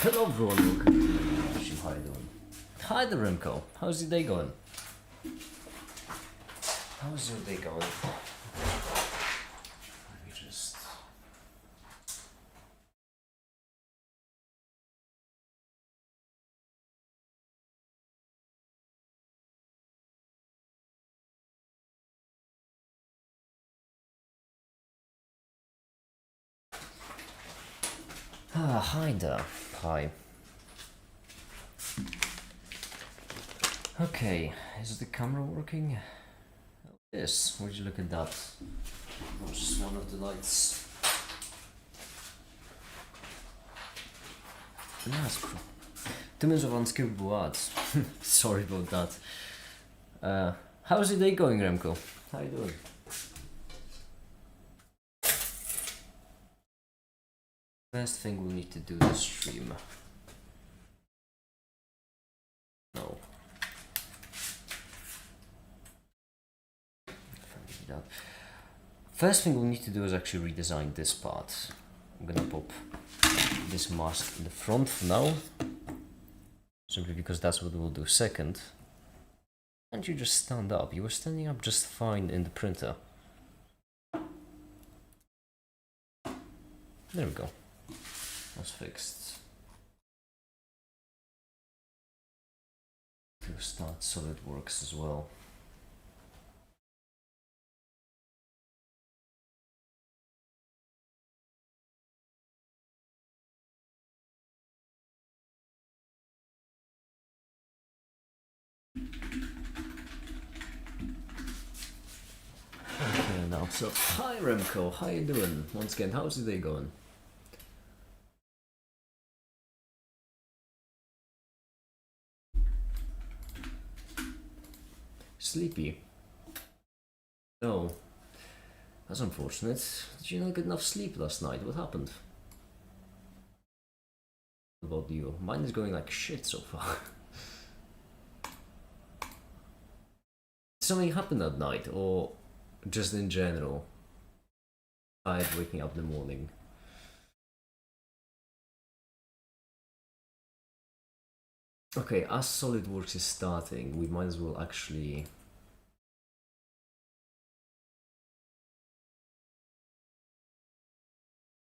Hello everyone, welcome to Fishing. How you doing? Hi there, Remco. How's your day going? How's your day going? Let me just... hi there. Hi. Okay, is the camera working? Yes, would you look at that? Oh, just one of the lights. That's cool. 2 minutes of unskippable ads. Sorry about that. How's your day going, Remco? How you doing? First thing we need to do is stream. No. First thing we need to do is actually redesign this part. I'm gonna pop this mask in the front for now, simply because that's what we'll do second. And you just stand up. You were standing up just fine in the printer. There we go. That's fixed. To start SolidWorks as well. Okay, now, so hi Remco, how you doing? Once again, how's your day going? Sleepy? No. That's unfortunate. Did you not get enough sleep last night? What happened? What about you? Mine is going like shit so far. Did something happen that night, or just in general? Tired waking up in the morning. Okay, as SolidWorks is starting, we might as well actually...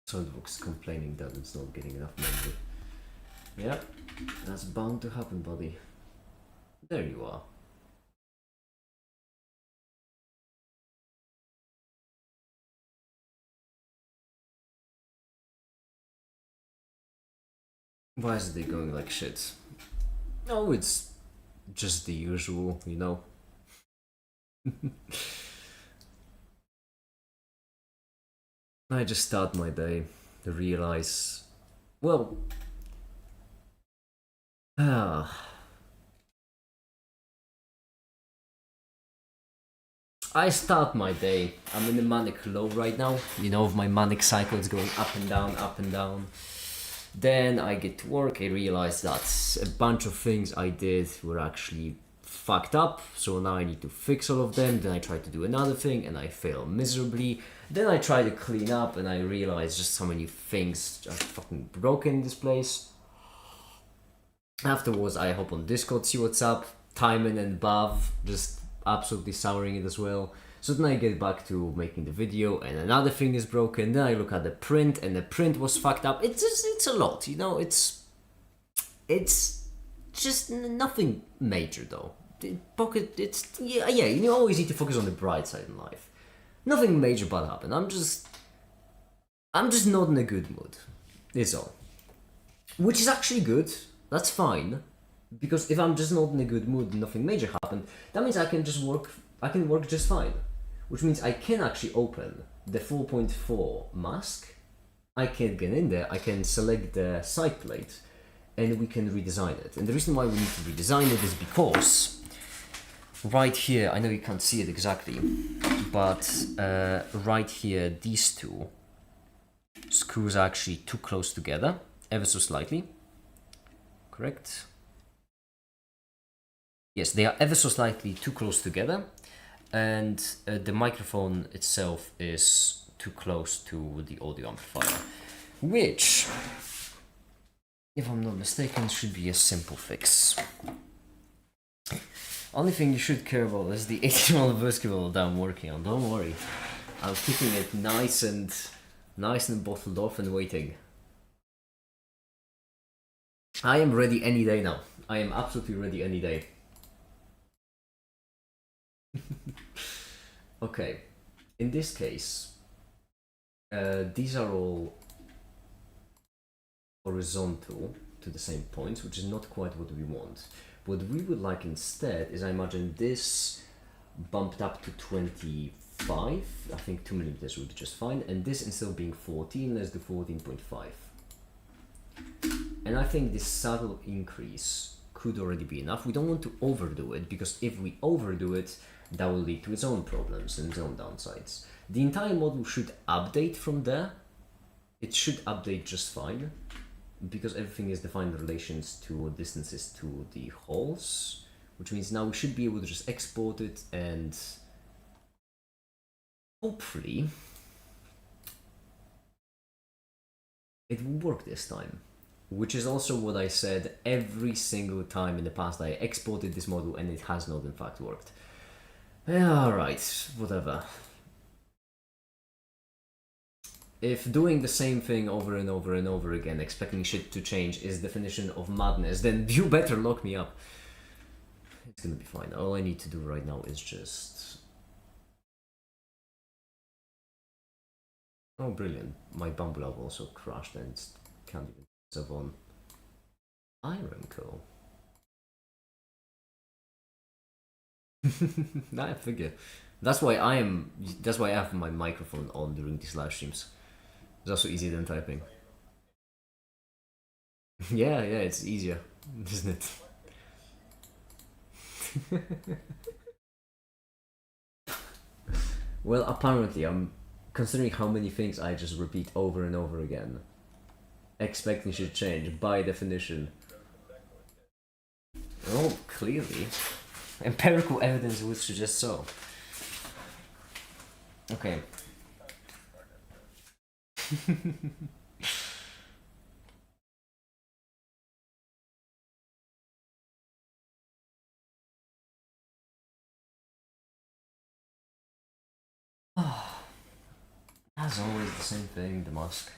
SolidWorks is complaining that it's not getting enough memory. Yeah, that's bound to happen, buddy. There you are. Why is it going like shit? Oh, it's just the usual, you know. I just start my day to realize, well, I start my day. I'm in a manic low right now. You know, my manic cycle is going up and down, up and down. Then I get to work. I realize that a bunch of things I did were actually fucked up. So now I need to fix all of them. Then I try to do another thing and I fail miserably. Then I try to clean up and I realize just how many things are fucking broken in this place. Afterwards, I hop on Discord, see what's up. Timon and Bav just absolutely souring it as well. So then I get back to making the video and another thing is broken. Then I look at the print and the print was fucked up. It's a lot, you know. It's just nothing major though. Yeah. You always need to focus on the bright side in life. Nothing major bad happened. I'm just not in a good mood. It's all. Which is actually good. That's fine. Because if I'm just not in a good mood and nothing major happened, that means I can work just fine. Which means I can actually open the 4.4 mask. I can get in there, I can select the side plate, and we can redesign it. And the reason why we need to redesign it is because right here, I know you can't see it exactly, but right here, these two screws are actually too close together, ever so slightly. Correct? Yes, they are ever so slightly too close together, and the microphone itself is too close to the audio amplifier, which if I'm not mistaken, should be a simple fix. Only thing you should care about is the 18-roll basketball that I'm working on. Don't worry, I'm keeping it nice and bottled off and waiting. I am ready any day now. I am absolutely ready any day. Okay, in this case, these are all horizontal to the same points, which is not quite what we want. What we would like instead is, I imagine, this bumped up to 25. I think 2 millimeters would be just fine, and this, instead of being 14, let's do 14.5. And I think this subtle increase could already be enough. We don't want to overdo it, because if we overdo it, that will lead to its own problems and its own downsides. The entire model should update from there. It should update just fine, because everything is defined in relations to distances to the holes, which means now we should be able to just export it, and hopefully it will work this time. Which is also what I said every single time in the past. I exported this model and it has not in fact worked. Alright, whatever. If doing the same thing over and over and over again, expecting shit to change, is definition of madness, then you better lock me up. It's gonna be fine. All I need to do right now is just... Oh, brilliant. My Bumble Lab also crashed and can't even survive on Iron Co. I figure. That's why I have my microphone on during these live streams. It's also easier than typing. Yeah, it's easier, isn't it? Well, apparently, I'm considering how many things I just repeat over and over again, expecting should change, by definition. Oh, clearly. Empirical evidence would suggest so. Okay. As always, the same thing, the mask.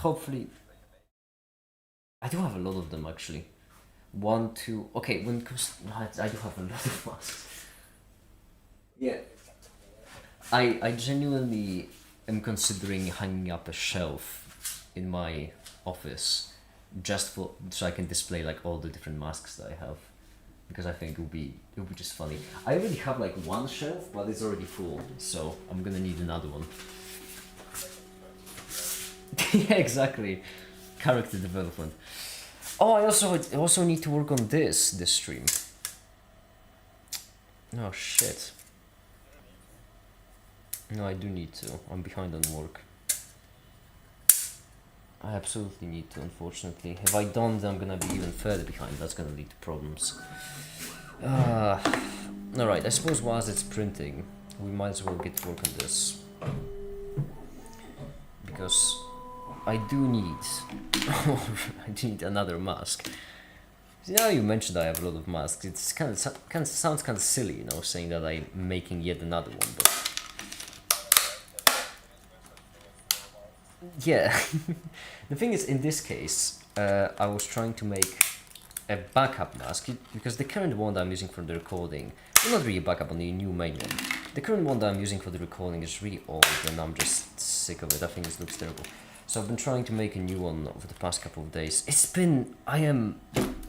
Hopefully... I do have a lot of them, actually. 1, 2... Okay, when it comes... I do have a lot of masks. Yeah. I genuinely am considering hanging up a shelf in my office just so I can display like all the different masks that I have, because I think it would be just funny. I already have like one shelf, but it's already full, so I'm gonna need another one. Yeah, exactly. Character development. Oh, I also need to work on this stream. Oh shit. No, I do need to. I'm behind on work. I absolutely need to, unfortunately. If I don't, then I'm gonna be even further behind. That's gonna lead to problems. Alright, I suppose whilst it's printing, we might as well get to work on this. Because I do need another mask. Now you mentioned I have a lot of masks. It's sounds kind of silly, you know, saying that I'm making yet another one, but yeah. The thing is, in this case, I was trying to make a backup mask, because the current one that I'm using for the recording, well, not really a backup, on the new main one. The current one that I'm using for the recording is really old, and I'm just sick of it. I think it looks terrible. So I've been trying to make a new one over the past couple of days. I am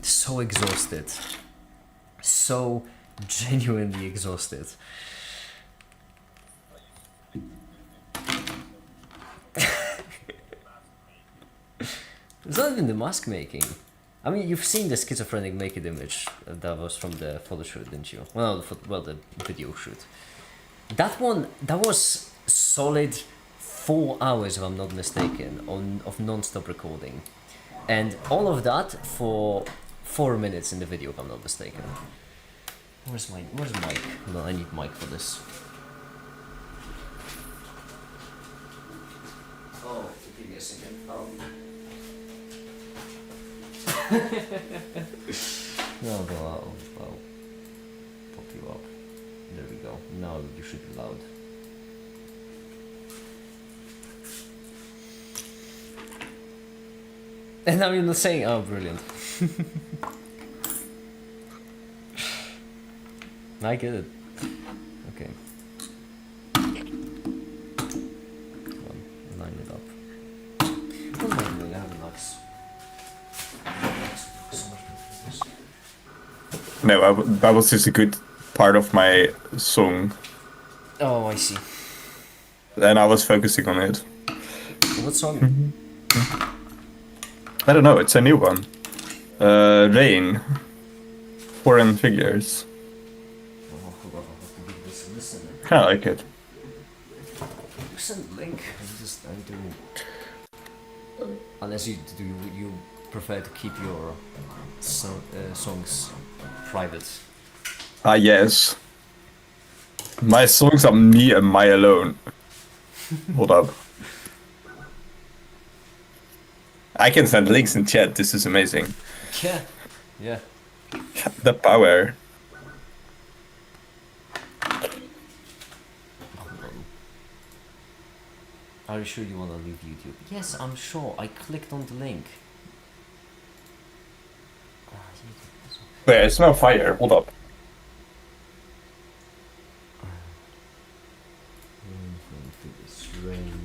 so exhausted. So genuinely exhausted. It's not even the mask making. I mean, you've seen the schizophrenic naked image that was from the photo shoot, didn't you? Well, the video shoot. That one, that was solid 4 hours, if I'm not mistaken, of non-stop recording, and all of that for 4 minutes in the video, if I'm not mistaken. Where's Mike? No, I need Mike for this. Oh, give me a second. No, but I'll pop you up. There we go. Now you should be loud. And now you're not saying, oh, brilliant. I get it. Okay. Come on, line it up. What am I doing? I have nuts. No, that was just a good part of my song. Oh, I see. And I was focusing on it. What song? I don't know, it's a new one. Rain. Foreign Figures. Oh, hold on, I'll have to give this a listen. Kinda like it. You send the link. I do. Unless you prefer to keep your songs private. Ah, yes. My songs are me and my alone. Hold up. I can send links in chat, this is amazing. Yeah. Yeah. The power. Are you sure you want to leave YouTube? Yes, I'm sure. I clicked on the link. Wait, it's not fire, hold up. Rain.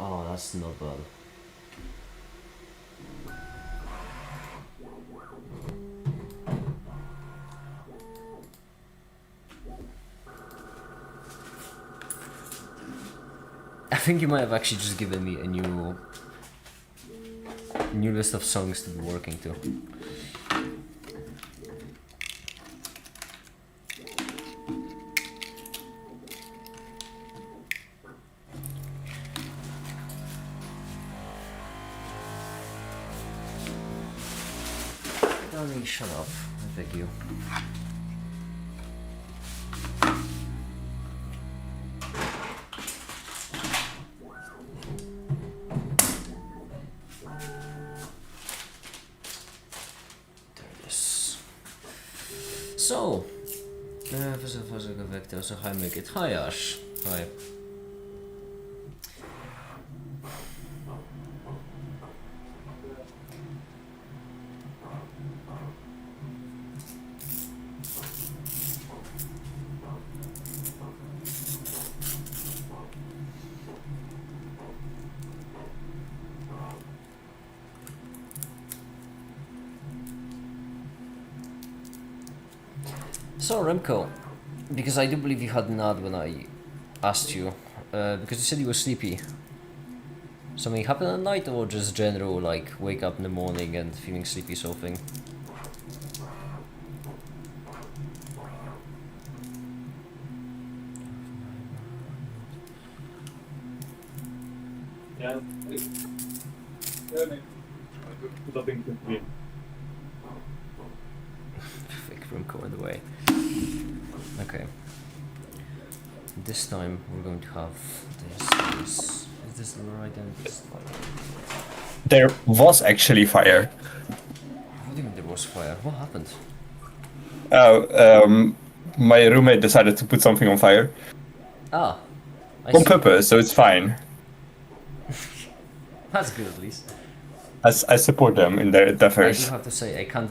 Oh, that's not bad. I think you might have actually just given me a new list of songs to be working to. Darling, shut up, I beg you. So, so hi make it. Hi Ash. Hi. So Remco, because I do believe you had an ad when I asked you, because you said you were sleepy. Something happened at night or just general like wake up in the morning and feeling sleepy sort of thing? Yeah. Fake Remco in the way. Okay. This time we're going to have this. Is this the right end? There was actually fire. What do you mean there was fire? What happened? My roommate decided to put something on fire. Ah, I On see. purpose, so it's fine. That's good at least. I support them in their I endeavors. do have to say, I can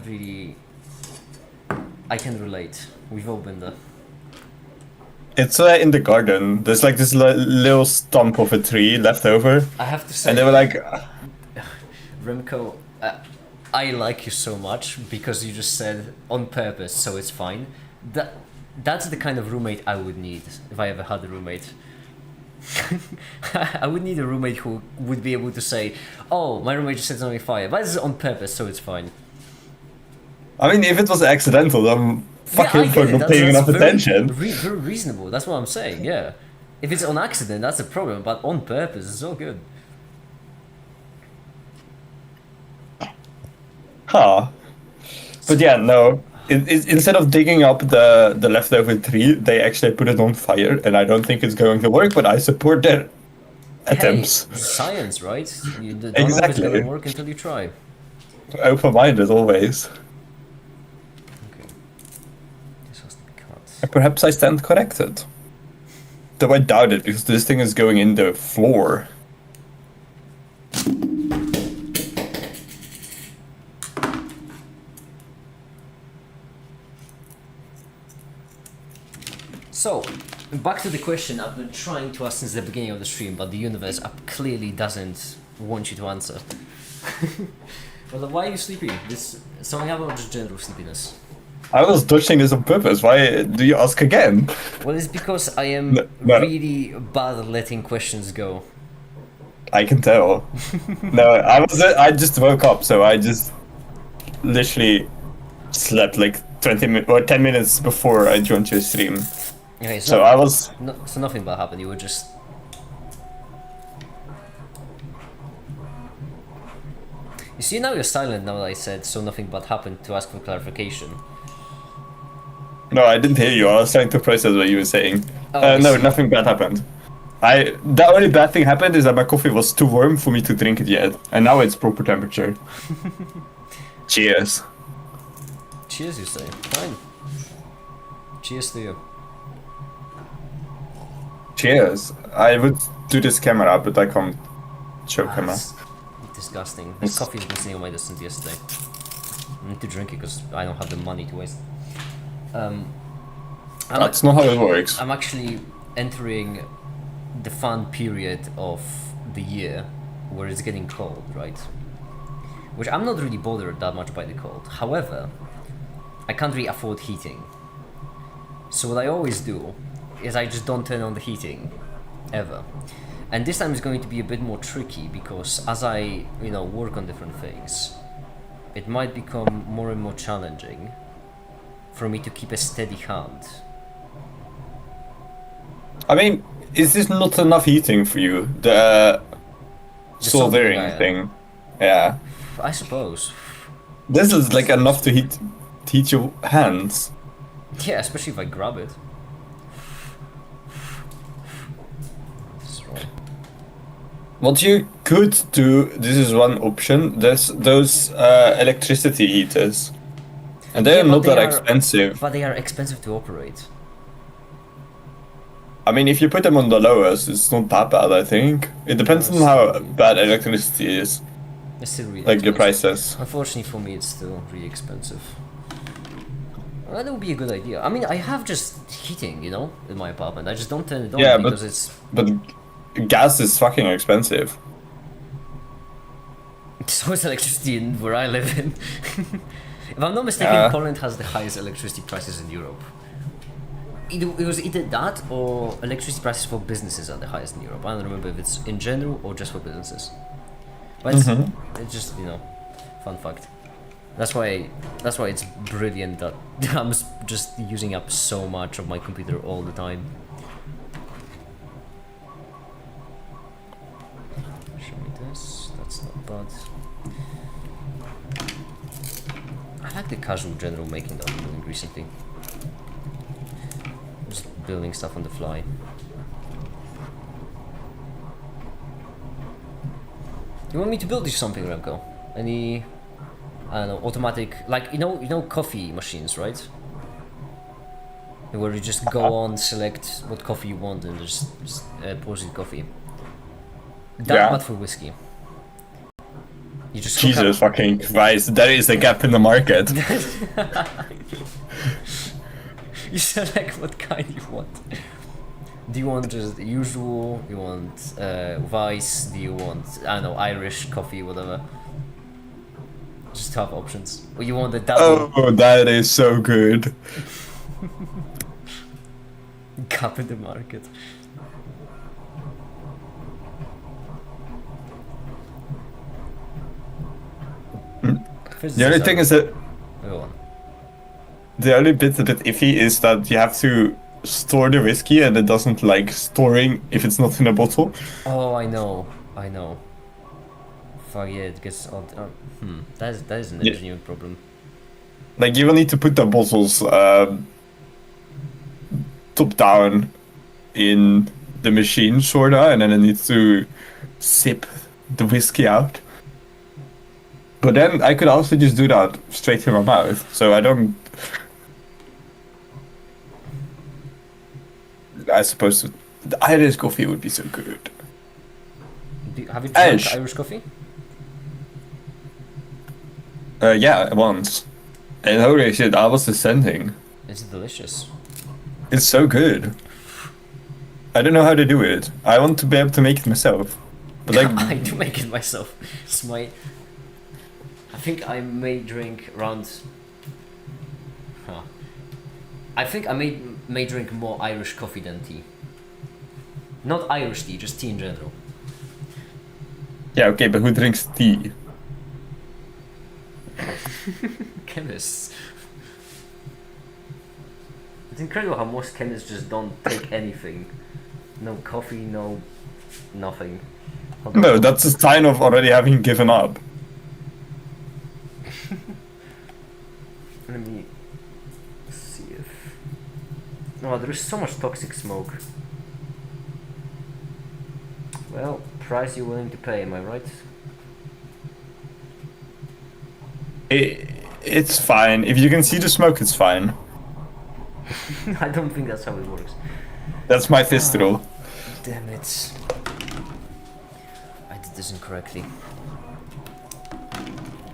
relate. We've all been there. It's in the garden. There's like this little stump of a tree left over. I have to say, And they were like, Remco, I like you so much because you just said on purpose, so it's fine. That's the kind of roommate I would need if I ever had a roommate. I would need a roommate who would be able to say, "Oh, my roommate just set something fire, but this is on purpose, so it's fine." I mean, if it was accidental, then fuck Yeah, I him get for it. not paying enough very, attention. Very reasonable. That's what I'm saying. Yeah, if it's on accident, that's a problem. But on purpose, it's all good. Huh. But yeah, no. instead of digging up the leftover tree, they actually put it on fire, and I don't think it's going to work. But I support their Hey, attempts. science, right? You don't know if it's gonna Exactly. work until you try. Open-minded always. Okay. This has to be cut. Perhaps I stand corrected. Though I doubt it, because this thing is going in the floor. So, back to the question I've been trying to ask since the beginning of the stream, but the universe clearly doesn't want you to answer. Well, why are you sleepy? This something about just general sleepiness. I was dodging this on purpose. Why do you ask again? Well, it's because I am No. really bad at letting questions go. I can tell. No, I just woke up, so I just literally slept like 20 minutes or 10 minutes before I joined your stream. Okay, So I was so nothing bad happened. You were just. You see, now you're silent now that I said so nothing bad happened to ask for clarification. no, I didn't hear you. I was trying to process what you were saying. Oh, I No, see. nothing bad happened. The only bad thing happened is that my coffee was too warm for me to drink it yet, and now it's proper temperature. Cheers. Cheers, you say. Fine. Cheers to you. Cheers. I would do this camera, but I can't show camera. It's disgusting. This coffee's been sitting on my desk since yesterday. I need to drink it because I don't have the money to waste. That's not how it works. I'm actually entering the fun period of the year where it's getting cold, right? Which I'm not really bothered that much by the cold. However, I can't really afford heating. So what I always do is I just don't turn on the heating ever. And this time is going to be a bit more tricky because as I, work on different things, it might become more and more challenging for me to keep a steady hand. I mean, is this not enough heating for you? The soldering soldering thing. Yeah. I suppose. This is like enough to heat your hands. Yeah, especially if I grab it. What you could do, this is one option, there's those electricity heaters. And they're Yeah, but not they that are- expensive. But they are expensive to operate. I mean, if you put them on the lowest, it's not that bad, I think. It depends on how bad electricity is, It's still really like the expensive. prices. Unfortunately for me, it's still really expensive. Well, that would be a good idea. I mean, I have just heating, in my apartment. I just don't turn it on Yeah, but- because it's But gas is fucking expensive. so is electricity in where I live in. If I'm not mistaken, Yeah. Poland has the highest electricity prices in Europe. It was either that or electricity prices for businesses are the highest in Europe. I don't remember if it's in general or just for businesses. But it's just, fun fact. That's why it's brilliant that I'm just using up so much of my computer all the time. Show me this. That's not bad. I like the casual general making that I'm doing recently. Just building stuff on the fly. You want me to build you something, Remco? Any, I don't know, automatic, like, you know coffee machines, right? Where you just go on, select what coffee you want and just pours you coffee. That, Yeah. but for whiskey. You just hook Jesus up- fucking Christ, there is a gap in the market. You select what kind you want. Do you want just the usual? You want Vice? Do you want, I don't know, Irish coffee, whatever? Just have options. Or you want the double Oh, that is so good. gap in the market? The only thing is that Go on. the only bit a bit iffy is that you have to store the whiskey and it doesn't like storing if it's not in a bottle. Oh, I know. Fuck yeah, it gets odd. That is an Yeah. engineering problem. Like you will need to put the bottles top down in the machine, sorta, and then it needs to sip the whiskey out. But then I could also just do that straight in my mouth, so I don't. I suppose the Irish coffee would be so good. Have you tried Ash. Irish coffee? Yeah, once. And holy shit, I was dissenting. It's delicious. It's so good. I don't know how to do it. I want to be able to make it myself. But like, I do make it myself. It's my. I think I may drink around. Huh. I think I may drink more Irish coffee than tea. Not Irish tea, just tea in general. yeah, okay, but who drinks tea? Chemists. It's incredible how most chemists just don't take anything. No coffee, no nothing. No, that's a sign of already having given up. Let me see if. Oh, there is so much toxic smoke. Well, price you're willing to pay, am I right? It's fine. If you can see the smoke, it's fine. I don't think that's how it works. That's my fist rule. Damn it. I did this incorrectly.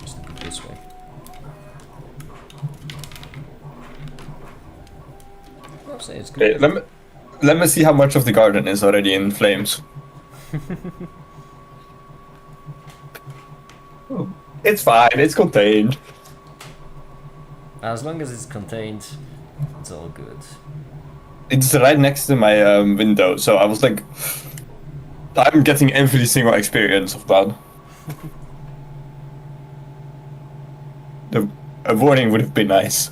Just look it this way. I'll say it's good. Okay, let me see how much of the garden is already in flames. It's fine, it's contained. As long as it's contained, it's all good. It's right next to my window, so I was like, I'm getting every single experience of that. A warning would have been nice.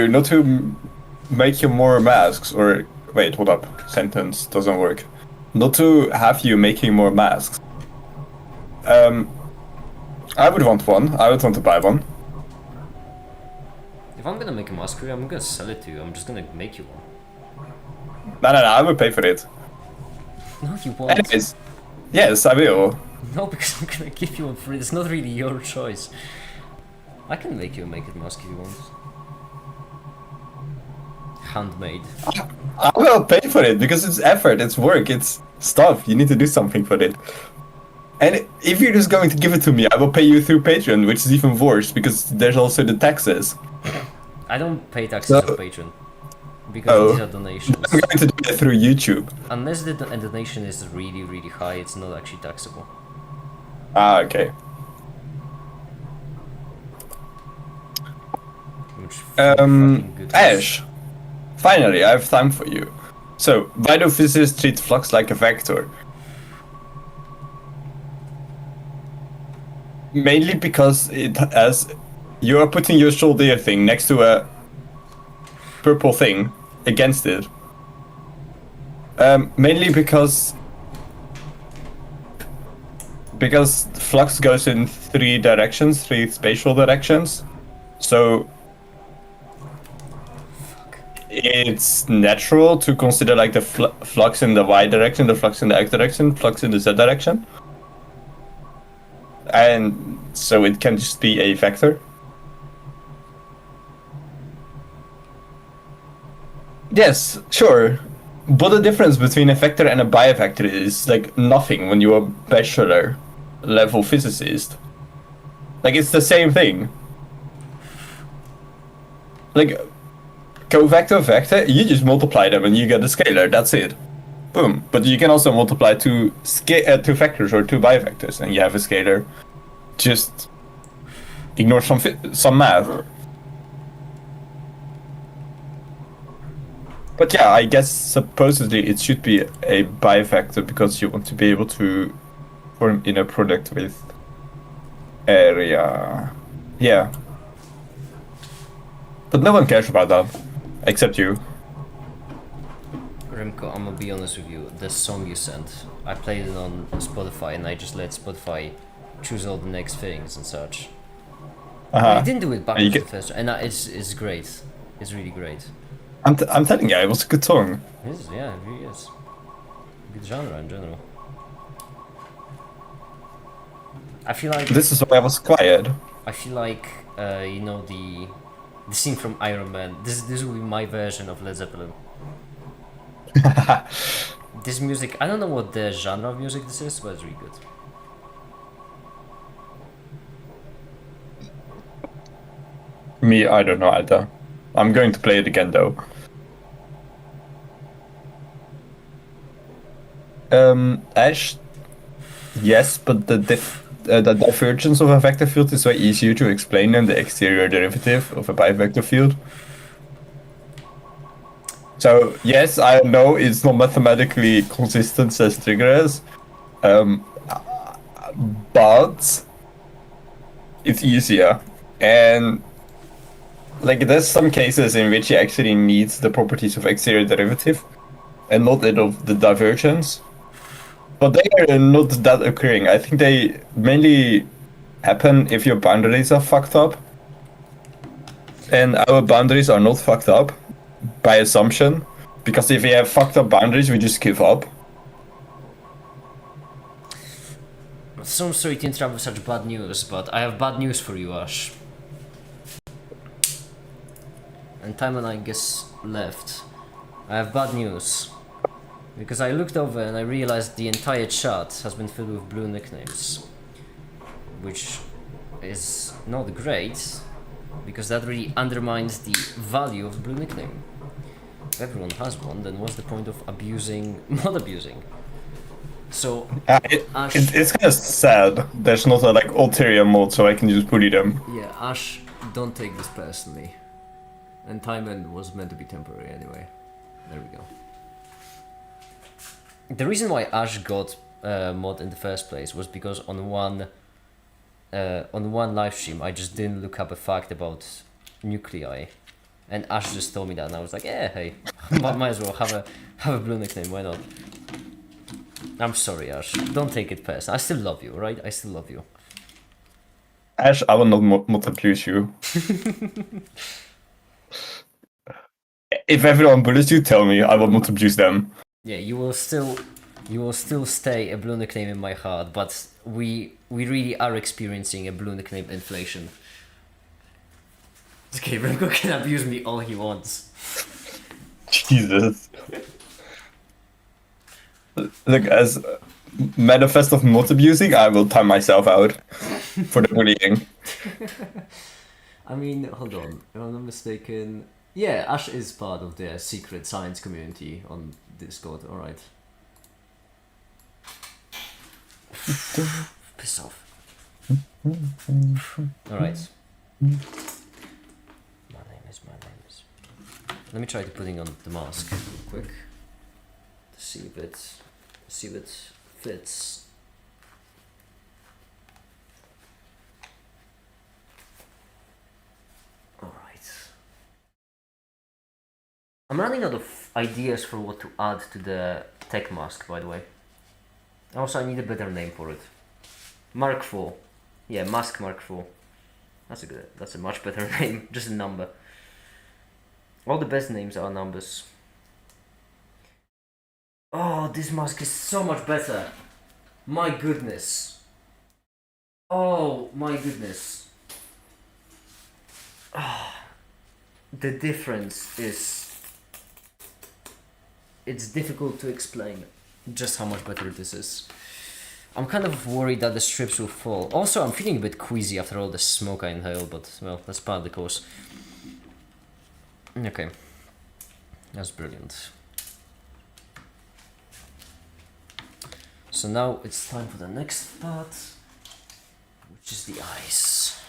Not to make you more masks, or wait, hold up, sentence doesn't work. Not to have you making more masks. I would want one. I would want to buy one. If I'm gonna make a mask for you, I'm gonna sell it to you. I'm just gonna make you one. No, I would pay for it. No, you won't. Anyways, yes, I will. No, because I'm gonna give you one free. It's not really your choice. I can make you a make it mask if you want. Handmade. I will pay for it because it's effort, it's work, it's stuff. You need to do something for it. And if you're just going to give it to me, I will pay you through Patreon, which is even worse because there's also the taxes. I don't pay taxes on Patreon because these are donations. I'm going to do it through YouTube. Unless the donation is really, really high, it's not actually taxable. Ah, okay. Which fucking good. Ash, finally, I have time for you. So, why do physicists treat flux like a vector? Mainly because you are putting your shoulder thing next to a purple thing against it. Mainly because flux goes in three spatial directions. So it's natural to consider like the flux in the y direction, the flux in the x direction, flux in the z direction. And so it can just be a vector. Yes, sure. But the difference between a vector and a bivector is like nothing when you're a bachelor level physicist. Like it's the same thing. Like covector, vector, you just multiply them and you get a scalar, that's it. Boom. But you can also multiply two vectors or two bivectors and you have a scalar. Just ignore some math. But yeah, I guess supposedly it should be a bivector because you want to be able to form inner product with area. Yeah. But no one cares about that. Except you. Remco, I'm gonna be honest with you. The song you sent, I played it on Spotify, and I just let Spotify choose all the next things and such. Uh-huh. It didn't do it And backwards you the first, and it's great. It's really great. I'm telling you, it was a good song. It is, yeah, it really is. Good genre in general. I feel like This is why I was quiet. I feel like you know the scene from Iron Man. This will be my version of Led Zeppelin. This music, I don't know what the genre of music this is, but it's really good. Me, I don't know either. I'm going to play it again though. Ash, yes, but the divergence of a vector field is way easier to explain than the exterior derivative of a bivector field. So yes, I know it's not mathematically consistent as trigger is, but it's easier. And like there's some cases in which you actually need the properties of exterior derivative and not that of the divergence. But they are not that occurring. I think they mainly happen if your boundaries are fucked up. And our boundaries are not fucked up by assumption. Because if we have fucked up boundaries, we just give up. So sorry to interrupt with such bad news, but I have bad news for you, Ash. And Timon, I guess, left. I have bad news. Because I looked over and I realized the entire chat has been filled with blue nicknames. Which is not great, because that really undermines the value of the blue nickname. If everyone has one, then what's the point of abusing, not abusing? So, Ash... It's kind of sad. There's not a like ulterior mode, so I can just bully them. Yeah, Ash, don't take this personally. And Timon was meant to be temporary anyway. There we go. The reason why Ash got mod in the first place was because on one live stream I just didn't look up a fact about nuclei, and Ash just told me that, and I was like, yeah, hey, might as well have a blue nickname. Why not? I'm sorry, Ash. Don't take it personal. I still love you, right? I still love you. Ash, I will not abuse you. If everyone bullies you, tell me. I will not abuse them. Yeah, you will still stay a blue nickname in my heart, but we really are experiencing a blue nickname inflation. Okay, Remco can abuse me all he wants. Jesus. Look, as manifest of not abusing, I will time myself out for the bullying. I mean, hold on. If I'm not mistaken, yeah, Ash is part of the secret science community on Discord. All right. Piss off. All right. My name is. Let me try to putting on the mask real quick to see if it fits. All right. I'm running out of ideas for what to add to the tech mask, by the way. Also, I need a better name for it. Mark IV. Yeah, Mask Mark IV. That's a much better name. Just a number. All the best names are numbers. Oh, this mask is so much better. My goodness. Oh, my goodness. Oh, the difference is... It's difficult to explain just how much better this is. I'm kind of worried that the strips will fall. Also, I'm feeling a bit queasy after all the smoke I inhaled, but, well, that's part of the course. Okay. That's brilliant. So now it's time for the next part, which is the eyes.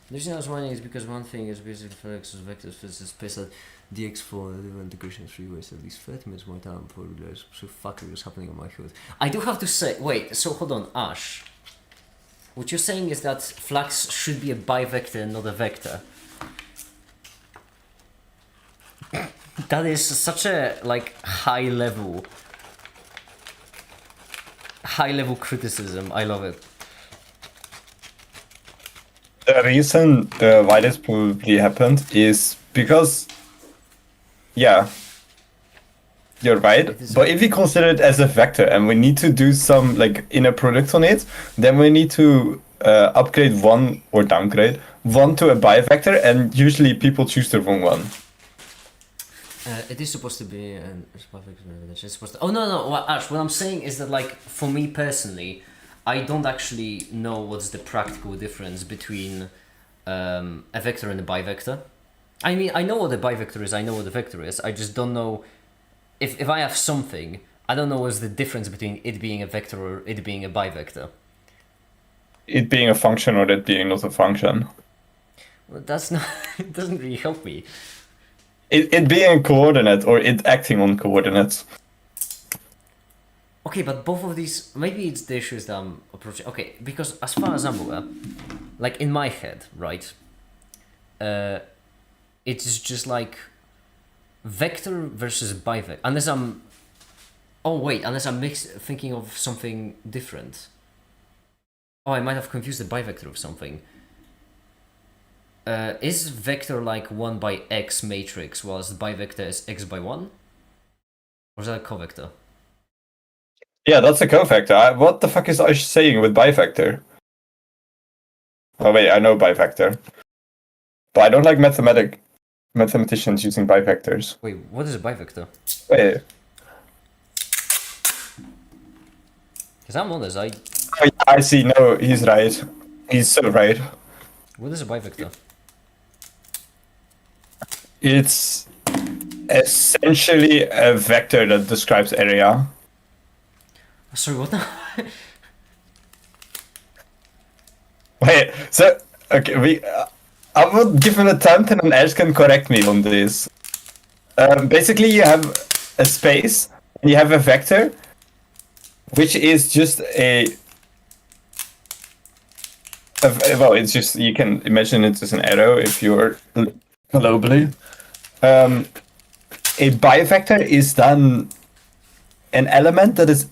The reason I was wondering is because one thing is basically for x vectors fits the space that dx4 integration 3 ways at least 30 minutes more time before there's so fuckery was happening on my hood. I do have to say, wait, so hold on, Ash. What you're saying is that flux should be a bivector and not a vector. That is such a like high level criticism. I love it. The reason why this probably happened is because, yeah, you're right. But if we consider it as a vector and we need to do some like inner product on it, then we need to upgrade one or downgrade one to a bivector, and usually people choose the wrong one. It is supposed to be it's supposed to. Oh no! Well, Ash, what I'm saying is that like for me personally, I don't actually know what's the practical difference between a vector and a bivector. I mean, I know what a bivector is. I know what a vector is. I just don't know if I have something. I don't know what's the difference between it being a vector or it being a bivector. It being a function or it being not a function. Well, that's not. It doesn't really help me. It being a coordinate or it acting on coordinates. Okay, but both of these, maybe it's the issues that I'm approaching. Okay, because as far as I'm aware, like in my head, right, it's just like vector versus bivector. Unless I'm thinking of something different. Oh, I might have confused the bivector with something. Is vector like 1 by x matrix, whilst bivector is x by 1? Or is that a covector? Yeah, that's a covector. What the fuck is I saying with bivector? Oh wait, I know bivector. But I don't like mathematicians using bivectors. Wait, what is a bivector? Wait. Because I'm honest, Oh, yeah, I see. No, he's right. He's so right. What is a bivector? It's essentially a vector that describes area. Sorry, what the? Wait, so okay, I would give an attempt and an Ash can correct me on this. Basically, you have a space and you have a vector, which is just well, it's just, you can imagine it as an arrow if you're globally. A bivector is then an element that is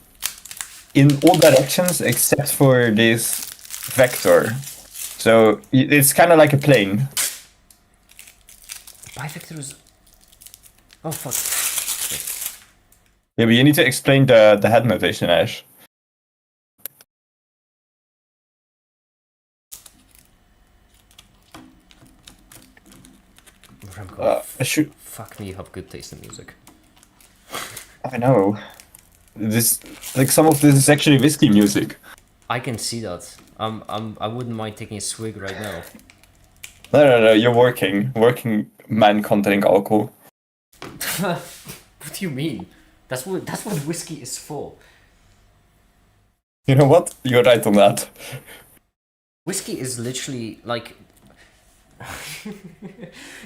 in all directions except for this vector. So it's kind of like a plane. Bivector is... Oh, fuck. Yeah, but you need to explain the head notation, Ash. Fuck me, you have good taste in music. I know. This, like, some of this is actually whiskey music. I can see that. I wouldn't mind taking a swig right now. No, you're working man containing alcohol. What do you mean? That's what whiskey is for. You know what? You're right on that. Whiskey is literally like...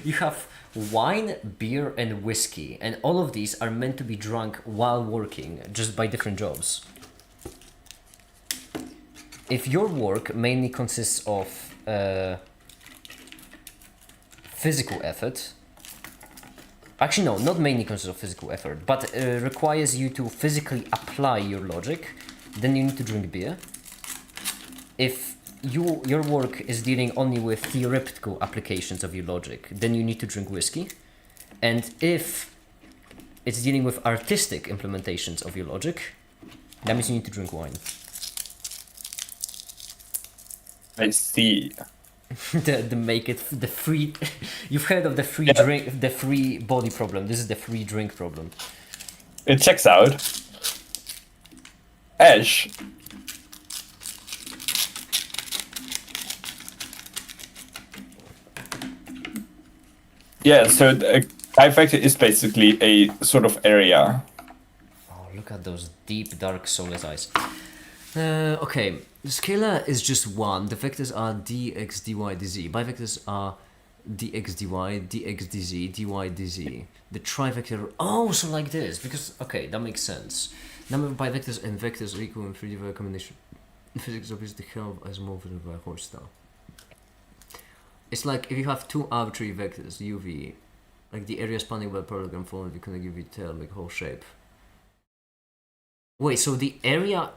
You have wine, beer, and whiskey, and all of these are meant to be drunk while working, just by different jobs. If your work mainly consists of physical effort, actually no, not mainly consists of physical effort, but requires you to physically apply your logic, then you need to drink beer. If your work is dealing only with theoretical applications of your logic, then you need to drink whiskey. And if it's dealing with artistic implementations of your logic, that means you need to drink wine. I see. the make it the free. You've heard of the free drink, the free body problem. This is the free drink problem. It checks out. Ash. Yeah, so a bivector is basically a sort of area. Oh, look at those deep, dark, soulless eyes. Okay, the scalar is just one. The vectors are dx, dy, dz. Bivectors are dx, dy, dx, dz, dy, dz. The trivector... Oh, so like this. Because, okay, that makes sense. Number of bivectors and vectors are equal in 3D combination. Physics obviously the hell as moving by horse style. It's like if you have two arbitrary vectors, UV, like the area spanning by parallelogram following the connect UV tail, like whole shape. Wait, so the area...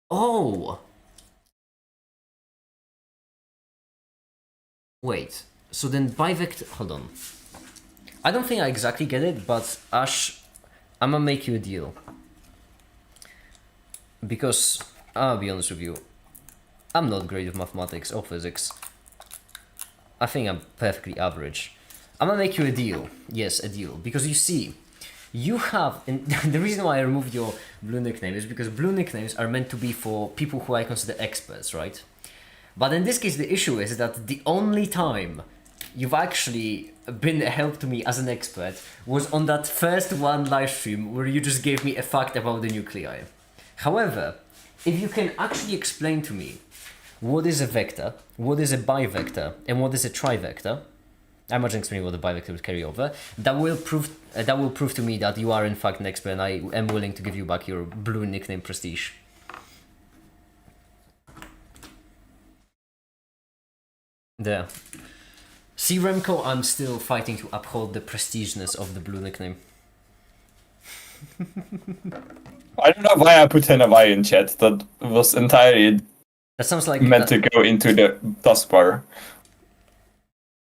Oh! Wait, so then bivector... Hold on. I don't think I exactly get it, but Ash, I'm gonna make you a deal. Because, I'll be honest with you, I'm not great with mathematics or physics. I think I'm perfectly average. I'm gonna make you a deal. Yes, a deal. Because you see, you have... And the reason why I removed your blue nickname is because blue nicknames are meant to be for people who I consider experts, right? But in this case, the issue is that the only time you've actually been a help to me as an expert was on that first one live stream where you just gave me a fact about the nuclei. However, if you can actually explain to me what is a vector, what is a bivector, and what is a trivector, I imagine explaining what the bivector would carry over, that will prove to me that you are in fact an expert and I am willing to give you back your blue nickname prestige. There. See, Remco, I'm still fighting to uphold the prestigeness of the blue nickname. I don't know why I put NFI in chat. That was entirely That sounds like meant to go into the taskbar.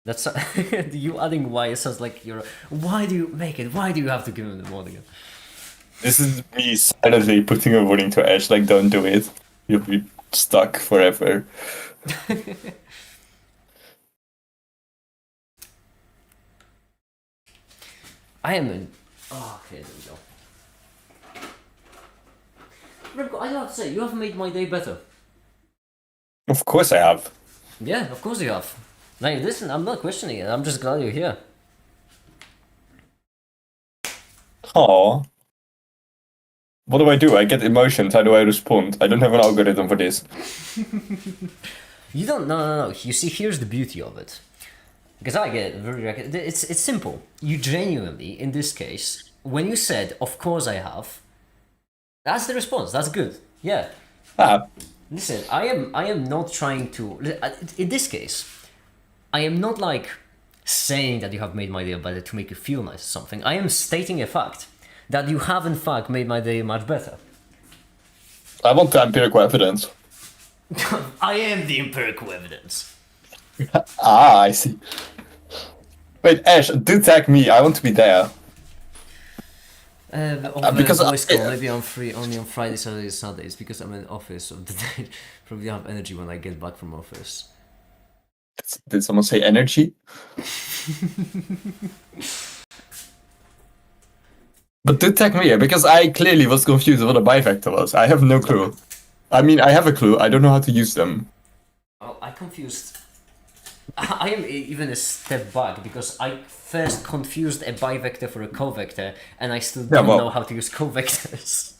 That's you adding why it sounds like you're. Why do you make it? Why do you have to give him the warning? This is me silently putting a warning to Ash, like, don't do it. You'll be stuck forever. I am in. Oh, okay, there we go. Remco, I have to say, you have made my day better. Of course I have. Yeah, of course you have. Like, listen, I'm not questioning it. I'm just glad you're here. Aww. What do I do? I get emotions. How do I respond? I don't have an algorithm for this. You don't. No. You see, here's the beauty of it. Because I get very. It's simple. You genuinely, in this case, when you said, "Of course I have," that's the response. That's good. Yeah. Ah. Listen, I am not trying to. In this case, I am not like saying that you have made my day better to make you feel nice or something. I am stating a fact that you have in fact made my day much better. I want the empirical evidence. I am the empirical evidence. Ah, I see. Wait, Ash, do tag me. I want to be there. Because voice call, maybe I'm free only on Fridays, Saturdays, Sundays because I'm in office of the day. Probably have energy when I get back from office. Did someone say energy? But do tag me, because I clearly was confused what a bivector was. I have no clue. I mean, I have a clue. I don't know how to use them. Oh, I confused. I am even a step back because I first confused a bivector for a covector, and I still don't know how to use covectors.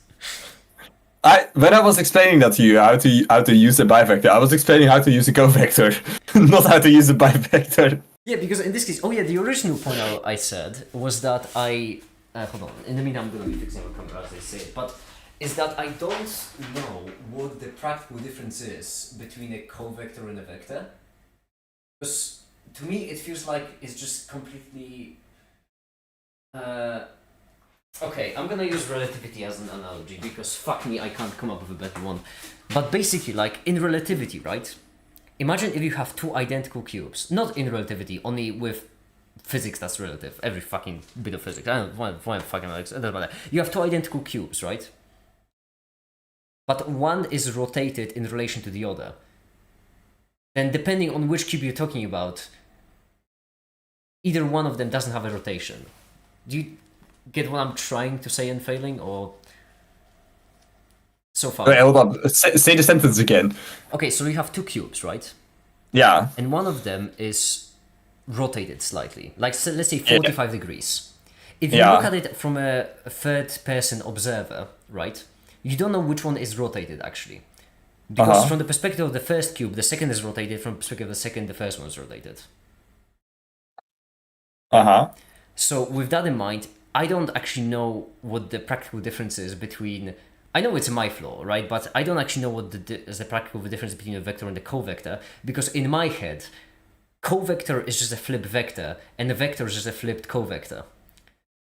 When I was explaining that to you, how to use a bivector, I was explaining how to use a covector, not how to use a bivector. Yeah, because in this case, the original point I said was that hold on. In the meantime, I'm going to be fixing my camera as I say it, but is that I don't know what the practical difference is between a covector and a vector. Because to me, it feels like it's just completely. Okay, I'm gonna use relativity as an analogy because fuck me, I can't come up with a better one. But basically, like in relativity, right? Imagine if you have two identical cubes. Not in relativity, only with physics that's relative. Every fucking bit of physics. I don't know why fucking Alex. It doesn't matter. You have two identical cubes, right? But one is rotated in relation to the other. Then depending on which cube you're talking about, either one of them doesn't have a rotation. Do you get what I'm trying to say and failing, or so far? Wait, hold on. Say the sentence again. Okay, so you have two cubes, right? Yeah. And one of them is rotated slightly, like so let's say 45 degrees. If you look at it from a third-person observer, right, you don't know which one is rotated actually. Because from the perspective of the first cube, the second is rotated. From the perspective of the second, the first one is rotated. So with that in mind, I don't actually know what the practical difference is between I know it's my flaw, right? But I don't actually know what is the practical difference between a vector and a covector, because in my head, covector is just a flipped vector, and a vector is just a flipped covector.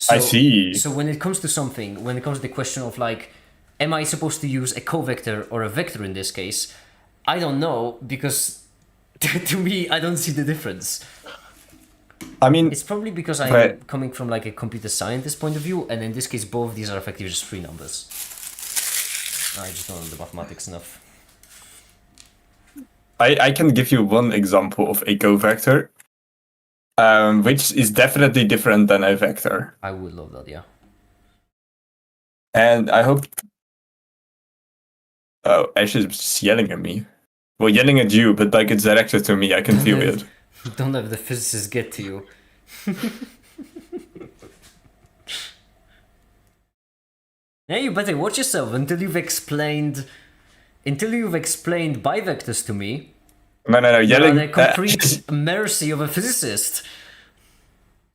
So, I see. So when it comes to something, when it comes to the question of like, am I supposed to use a covector or a vector in this case? I don't know, because to me, I don't see the difference. I mean, It's probably because I'm right. coming from like a computer scientist point of view, and in this case, both of these are effectively just three numbers. I just don't know the mathematics enough. I can give you one example of a covector, which is definitely different than a vector. I would love that, yeah. And I hope... Oh, Ash is just yelling at me. Well, yelling at you, but like it's directed to me, I can feel it. Don't have the physicists get to you. Yeah, you better watch yourself until you've explained bivectors to me. No, You're yelling... on a complete mercy of a physicist.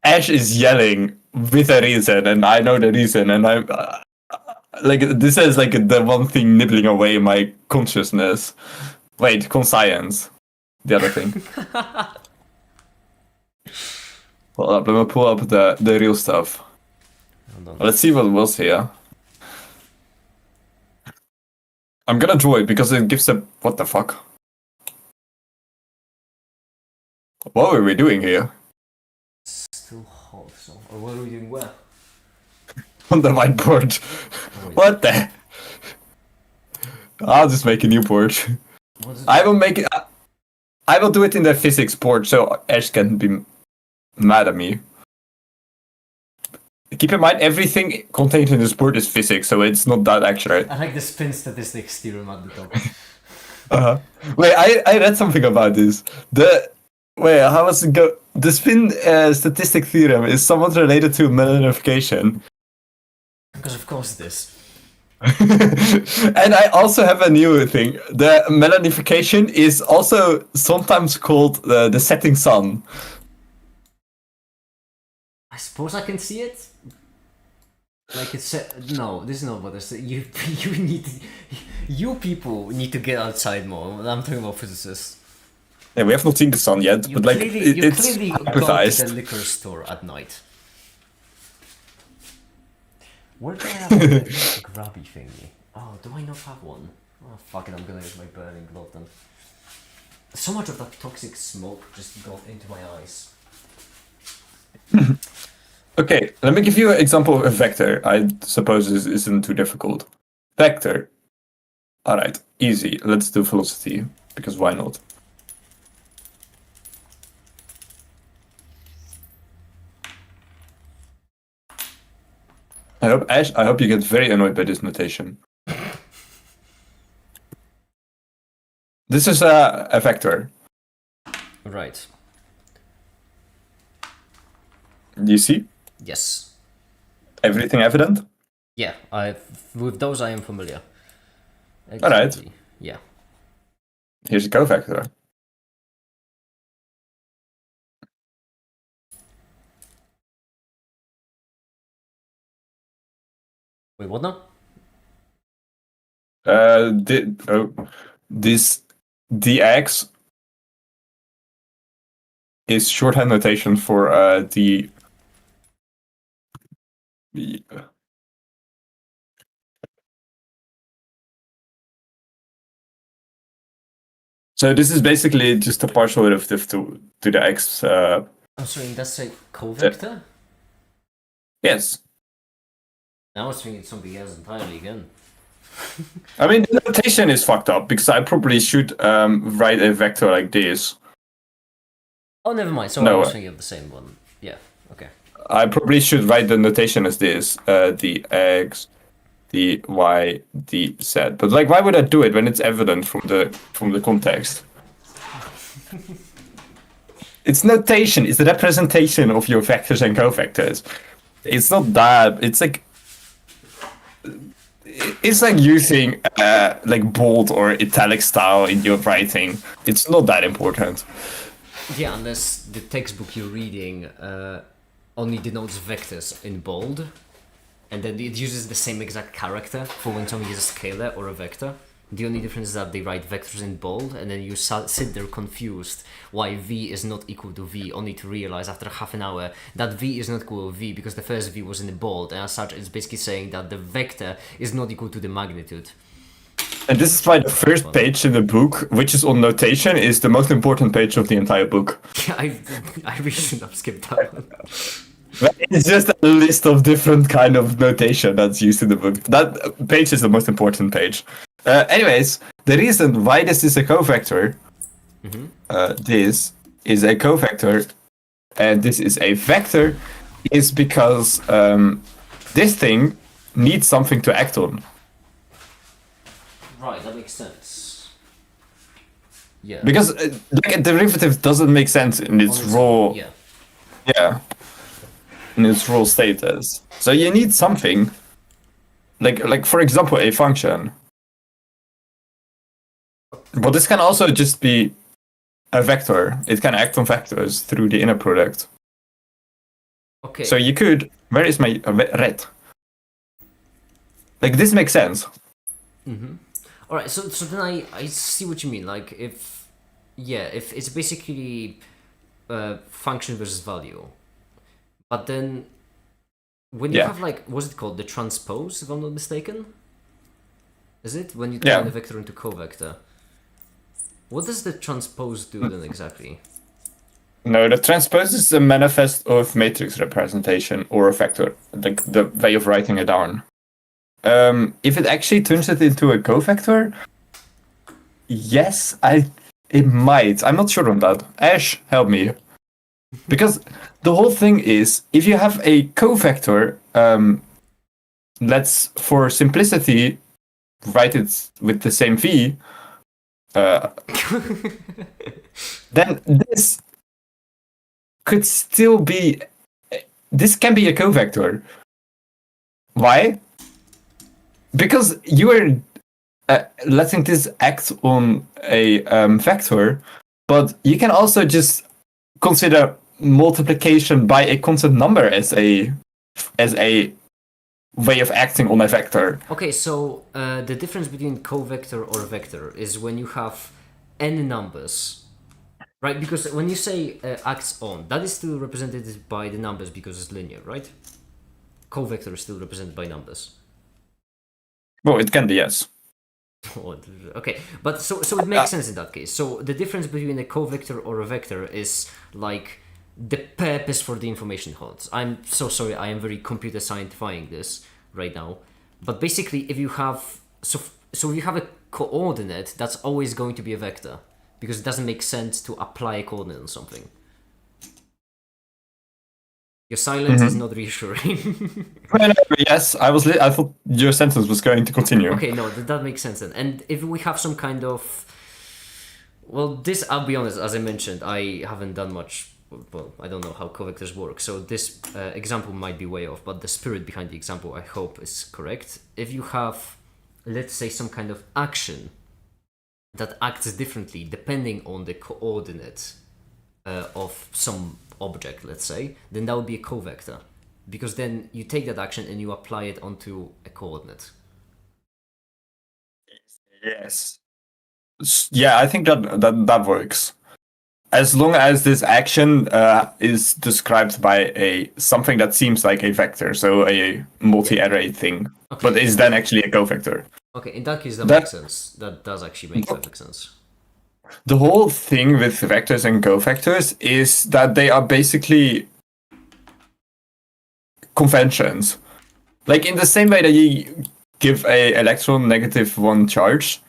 Ash is yelling with a reason, and I know the reason, and I'm... like, this is like the one thing nibbling away my consciousness. Wait, conscience. The other thing. Hold up, let me pull up the real stuff. Let's see what was here. I'm gonna draw it because it gives a... What the fuck? What were we doing here? Still hot, so. Or what are we doing where? On the whiteboard. What the... I'll just make a new board. I will make it... I will do it in the physics board so Ash can be mad at me. Keep in mind, everything contained in this board is physics, so it's not that accurate. I like the spin statistics theorem at the top. Wait, I read something about this. How was it go? The spin statistic theorem is somewhat related to melanification. Because of course it is. And I also have a new thing. The melanification is also sometimes called the setting sun. I suppose I can see it. Like it's no, this is not what I said. You people need to get outside more. I'm talking about physicists. Yeah, we have not seen the sun yet, but like it's clearly go to hypothesized. the liquor store at night. Where do I have a grabby thingy? Oh, do I not have one? Oh fuck it, I'm gonna use my burning glove then. So much of that toxic smoke just got into my eyes. Okay, let me give you an example of a vector. I suppose this isn't too difficult. Vector. Alright, easy. Let's do velocity, because why not? I hope you get very annoyed by this notation. This is a vector. Right. Do you see? Yes. Everything evident? Yeah, with those I am familiar. Alright. Yeah. Here's a covector. Wait, what now? This dx is shorthand notation for the... So this is basically just a partial derivative to the x. I'm sorry, that's a covector? Yes. Now I was thinking something else entirely again. I mean, the notation is fucked up because I probably should write a vector like this. Oh, never mind. So No, I was thinking of the same one. Yeah, okay. I probably should write the notation as this: the x, the y, the z. But like, why would I do it when it's evident from the context? It's notation. It's the representation of your vectors and covectors. It's not that. It's like using like bold or italic style in your writing. It's not that important. Yeah, unless the textbook you're reading only denotes vectors in bold. and then it uses the same exact character for when something is a scalar or a vector. The only difference is that they write vectors in bold, and then you sit there confused why v is not equal to v, only to realize after half an hour that v is not equal to v because the first v was in the bold, and as such it's basically saying that the vector is not equal to the magnitude. And this is why the first page in the book, which is on notation, is the most important page of the entire book. I really shouldn't have skipped that one. It's just a list of different kind of notation that's used in the book. That page is the most important page. Anyways, the reason why this is a covector, this is a covector, and this is a vector, is because this thing needs something to act on. Right, that makes sense. Yeah. Because like a derivative doesn't make sense in its raw. Yeah. In its raw status. So you need something. Like for example, a function. But this can also just be a vector. It can act on vectors through the inner product. Okay. So you could. Where is my red? Like this makes sense. All right. So then I see what you mean. Like if it's basically function versus value, but then when you have like what's it called, the transpose, if I'm not mistaken, is it when you turn the vector into covector? What does the transpose do then exactly? No, the transpose is a manifest of matrix representation or a vector, like the way of writing it down. If it actually turns it into a covector, yes, it might. I'm not sure on that. Ash, help me. Because the whole thing is, if you have a covector, let's, for simplicity, write it with the same v, then this could still be... This can be a covector. Why? Because you are letting this act on a vector, but you can also just consider multiplication by a constant number as a way of acting on a vector. Okay, so the difference between covector or vector is when you have n numbers, right? Because when you say acts on, that is still represented by the numbers because it's linear, right? Covector is still represented by numbers. Well, it can be, yes. Okay, but so it makes sense in that case. So the difference between a covector or a vector is like the purpose for the information holds. I'm so sorry, I am very computer scientifying this right now. But basically, if you have so if you have a coordinate, that's always going to be a vector because it doesn't make sense to apply a coordinate on something. Your silence is not reassuring. Well, yes, I thought your sentence was going to continue. Okay, no, that makes sense then. And if we have some kind of... Well, this, I'll be honest, as I mentioned, I haven't done much... Well, I don't know how covectors work, so this example might be way off, but the spirit behind the example, I hope, is correct. If you have, let's say, some kind of action that acts differently depending on the coordinate of some object, let's say, then that would be a covector, because then you take that action and you apply it onto a coordinate. Yes. Yeah, I think that works. As long as this action is described by something that seems like a vector, so a multi-array thing, but is then actually a covector. Okay, in that case, that makes sense. That does actually make perfect sense. The whole thing with vectors and covectors is that they are basically conventions. Like in the same way that you give a electron -1 charge,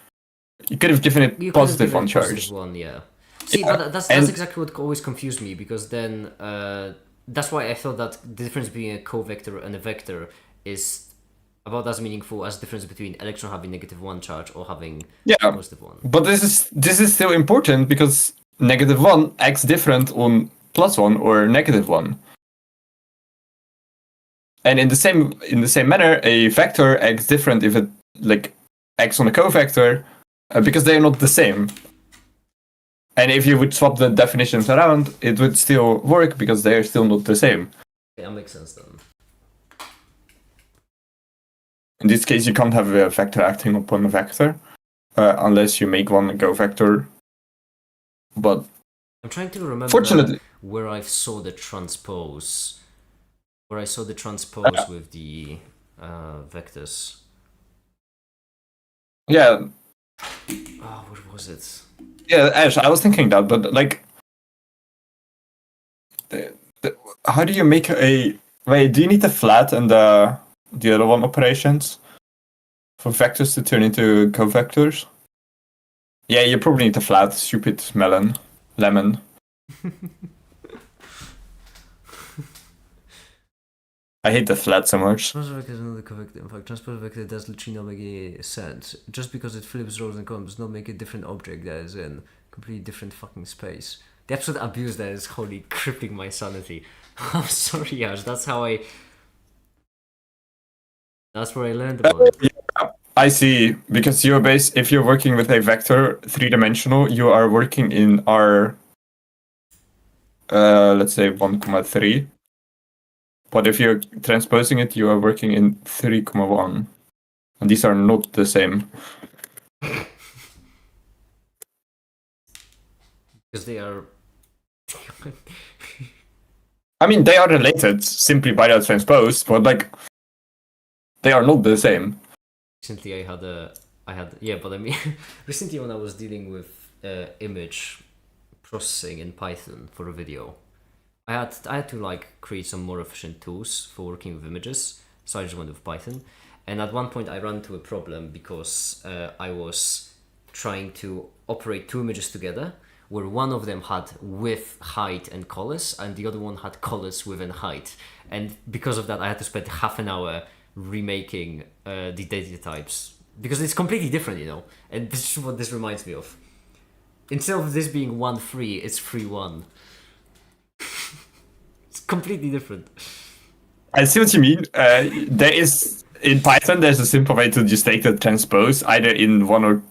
you could have given it +1 charge. Positive one, yeah. See, but that's exactly what always confused me, because then that's why I thought that the difference between a covector and a vector is about as meaningful as the difference between electron having -1 charge or having +1. But this is still important because -1 acts different on +1 or -1. And in the same manner, a vector acts different if it like acts on a covector because they are not the same. And if you would swap the definitions around, it would still work because they are still not the same. Okay, that makes sense then. In this case, you can't have a vector acting upon a vector unless you make one a go vector. But I'm trying to remember fortunately, where I saw the transpose. Where I saw the transpose with the vectors. Yeah. Oh, what was it? Yeah, Ash, I was thinking that, but like, how do you make a? Wait, do you need the flat and the other one operations for vectors to turn into covectors? Yeah, you probably need the flat. Stupid lemon. I hate the flat so much. Transpose vector is not correct. In fact, transpose vector does literally not make any sense. Just because it flips rows and columns does not make a different object that is in completely different fucking space. The absolute abuse that is wholly crippling my sanity. I'm sorry, Yash. That's how I. That's where I learned about it. Yeah, I see. Because if you're working with a vector 3-dimensional, you are working in R. Let's say 1,3. But if you're transposing it, you are working in 3,1. And these are not the same. Because they are. I mean, they are related simply by the transpose, but like, they are not the same. Recently, but I mean, recently when I was dealing with image processing in Python for a video, I had to like create some more efficient tools for working with images, so I just went with Python. And at one point, I ran into a problem because I was trying to operate two images together, where one of them had width, height, and colors, and the other one had colors, width, and height. And because of that, I had to spend half an hour remaking the data types because it's completely different, you know. And this is what this reminds me of. Instead of this being 1-3, it's 3-1. It's completely different. I see what you mean. There is in Python. There's a simple way to just take the transpose either in one or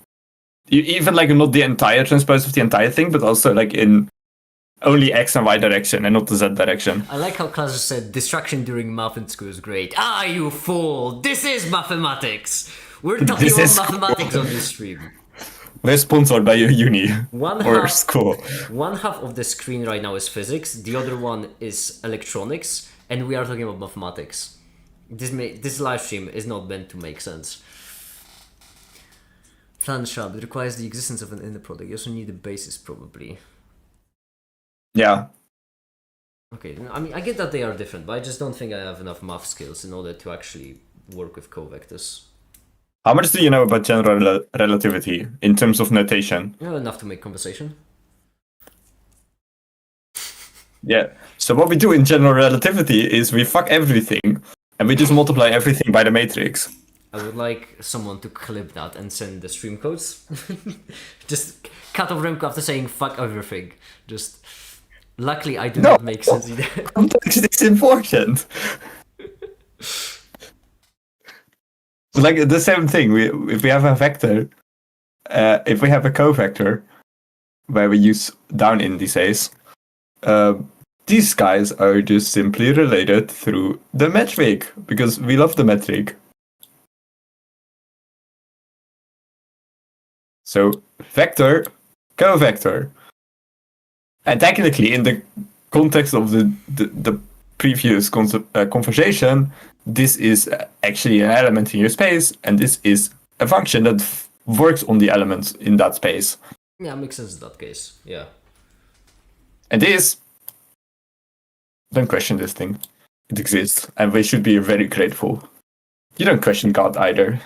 even like not the entire transpose of the entire thing, but also like in only X and Y direction and not the Z direction. I like how Klaus said distraction during math in school is great. Ah, you fool! This is mathematics. We're talking about mathematics on this stream. We're sponsored by your uni or school. One half of the screen right now is physics, the other one is electronics, and we are talking about mathematics. This live stream is not meant to make sense. Plan sharp, it requires the existence of an inner product. You also need a basis, probably. Yeah. Okay, I mean, I get that they are different, but I just don't think I have enough math skills in order to actually work with covectors. How much do you know about general relativity in terms of notation? You know, enough to make conversation. Yeah. So what we do in general relativity is we fuck everything and we just multiply everything by the matrix. I would like someone to clip that and send the stream codes. Just cut off Remco after saying fuck everything. Just luckily I do not make sense either. Context is important. Like the same thing. If we have a vector, if we have a covector where we use down indices, these guys are just simply related through the metric because we love the metric. So vector, covector, and technically in the context of the previous conversation, this is actually an element in your space, and this is a function that works on the elements in that space. Yeah, makes sense in that case. Yeah. And this, don't question this thing. It exists, and we should be very grateful. You don't question God either.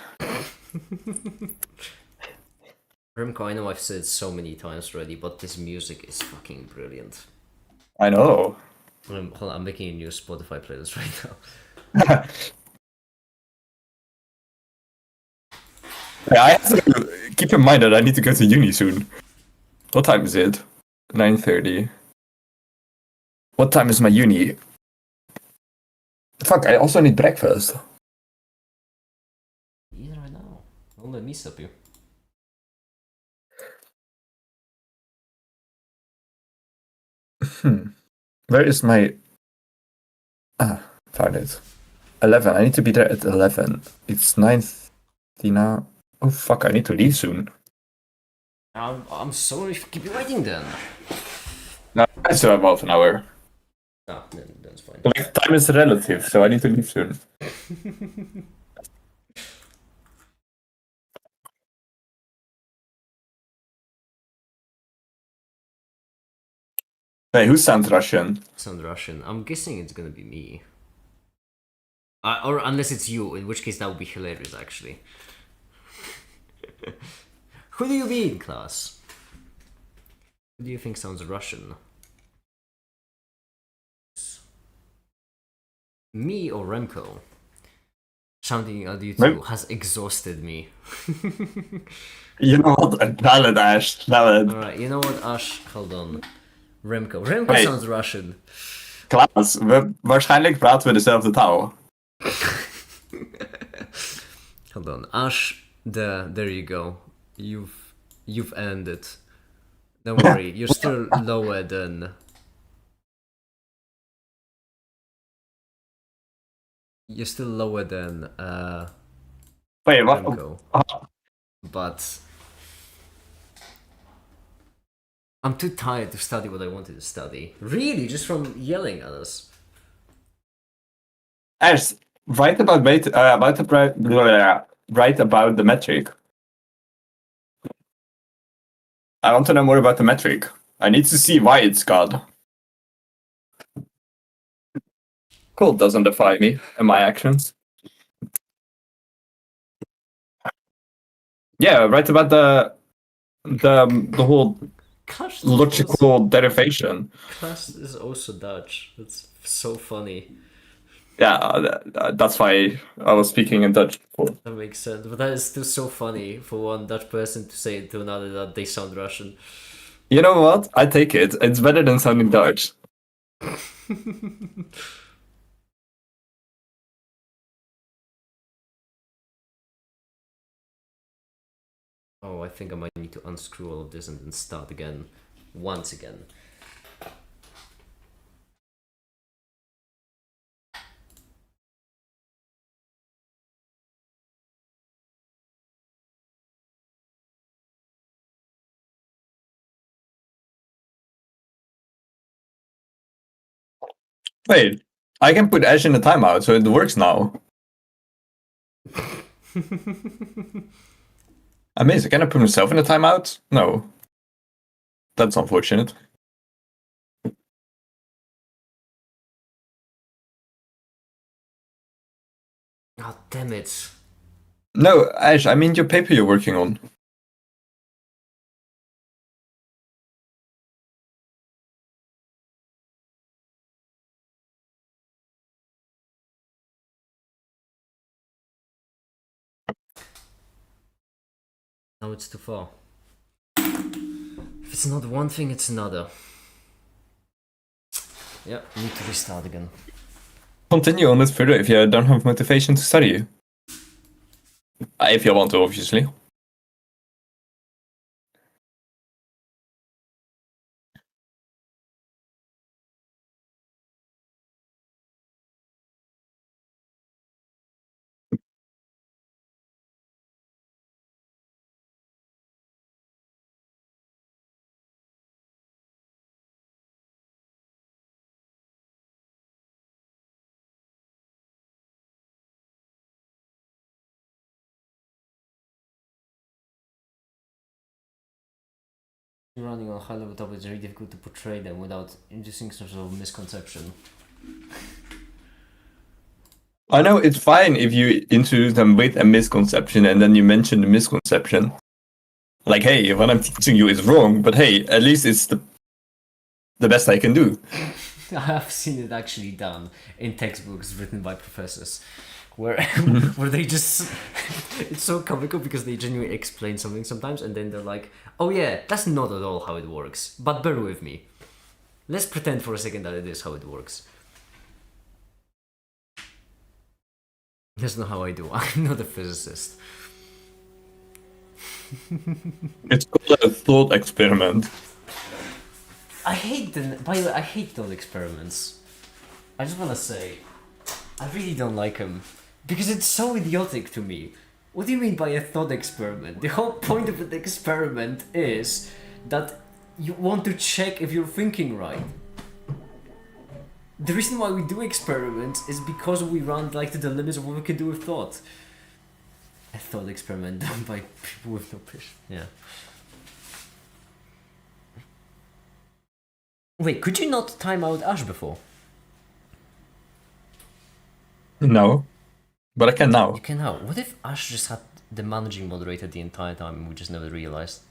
Remco, I know I've said it so many times already, but this music is fucking brilliant. I know. Hold on, I'm making a new Spotify playlist right Yeah, now. I have to keep in mind that I need to go to uni soon. What time is it? 9:30. What time is my uni? Fuck, I also need breakfast. Eat right now. Don't let me stop you. Where is my... Ah, found it. 11. I need to be there at 11. It's 9:30 now. Oh fuck! I need to leave soon. I'm sorry if I keep you waiting then. No, I still have half an hour. Ah, then that's fine. Like, time is relative, so I need to leave soon. Hey, who sounds Russian? Sound Russian. I'm guessing it's gonna be me. Or unless it's you, in which case that would be hilarious, actually. Who do you be in class? Who do you think sounds Russian? Me or Remco? Shouting at you two has exhausted me. You know what? Valid, Ash. Valid. Alright, you know what, Ash? Hold on. Remco. Remco Wait. sounds Russian. Klaas, waarschijnlijk praten we dezelfde taal. Hold on. Ash, there you go. You've earned it. Don't worry, you're still lower than... You're still lower than Wait, what? Remco. But I'm too tired to study what I wanted to study. Really, just from yelling at us. Ash, write about write about the metric. I want to know more about the metric. I need to see why it's God. Cool doesn't defy me and my actions. Yeah, write about the whole Clash logical derivation. Clash is also Dutch. That's so funny. Yeah, that's why I was speaking in Dutch before. That makes sense. But that is still so funny for one Dutch person to say to another that they sound Russian. You know what? I take it. It's better than sounding Dutch. Oh, I think I might need to unscrew all of this and then start again. Once again. Wait, I can put Ash in a timeout, so it works now. Amazing. Can I put myself in a timeout? No. That's unfortunate. Oh, damn it. No, Ash, I mean your paper you're working on. Now it's too far. If it's not one thing, it's another. Yeah, need to restart again. Continue on it further if you don't have motivation to study. If you want to, obviously. Running on high level topics is very difficult to portray them without inducing some sort of misconception. I know it's fine if you introduce them with a misconception and then you mention the misconception. Like, hey, what I'm teaching you is wrong, but hey, at least it's the best I can do. I have seen it actually done in textbooks written by professors, where where they just it's so comical because they genuinely explain something sometimes and then they're like, oh yeah, that's not at all how it works, but bear with me. Let's pretend for a second that it is how it works. That's not how I do. I'm not a physicist. It's called a thought experiment. I hate the. By the way, I hate those experiments. I just want to say, I really don't like him. Because it's so idiotic to me. What do you mean by a thought experiment? The whole point of an experiment is that you want to check if you're thinking right. The reason why we do experiments is because we run like to the limits of what we can do with thought. A thought experiment done by people with no patience. Yeah. Wait, could you not time out Ash before? No. But I can now. You can now. What if Ash just had the managing moderator the entire time and we just never realized?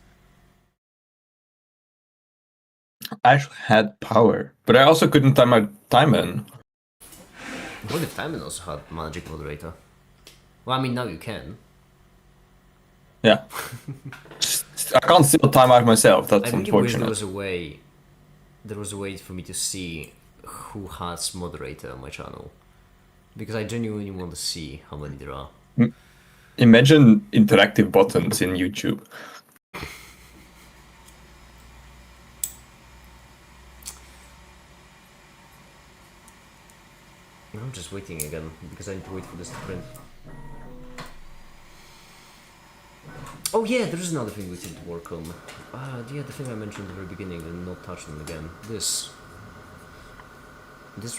I had power. But I also couldn't time out Timon. What if Timon also had magic moderator? Well, I mean, now you can. Yeah. I can't still time out myself. That's I really wish unfortunate. there was a way for me to see who has moderator on my channel. Because I genuinely want to see how many there are. Imagine interactive buttons in YouTube. I'm just waiting again, because I need to wait for this to print. Oh yeah, there's another thing we need to work on. Yeah, the thing I mentioned at the very beginning and not touched on again. This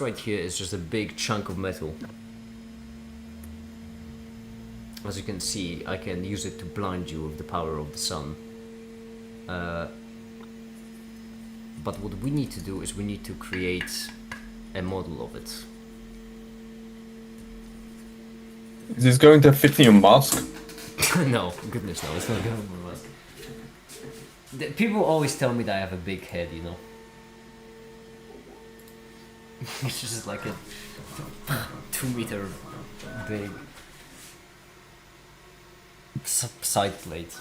right here is just a big chunk of metal. As you can see, I can use it to blind you with the power of the sun. But what we need to do is we need to create a model of it. Is this going to fit in your mask? No, goodness no, it's not going to work. People always tell me that I have a big head, you know. It's just like a 2-meter big side plate.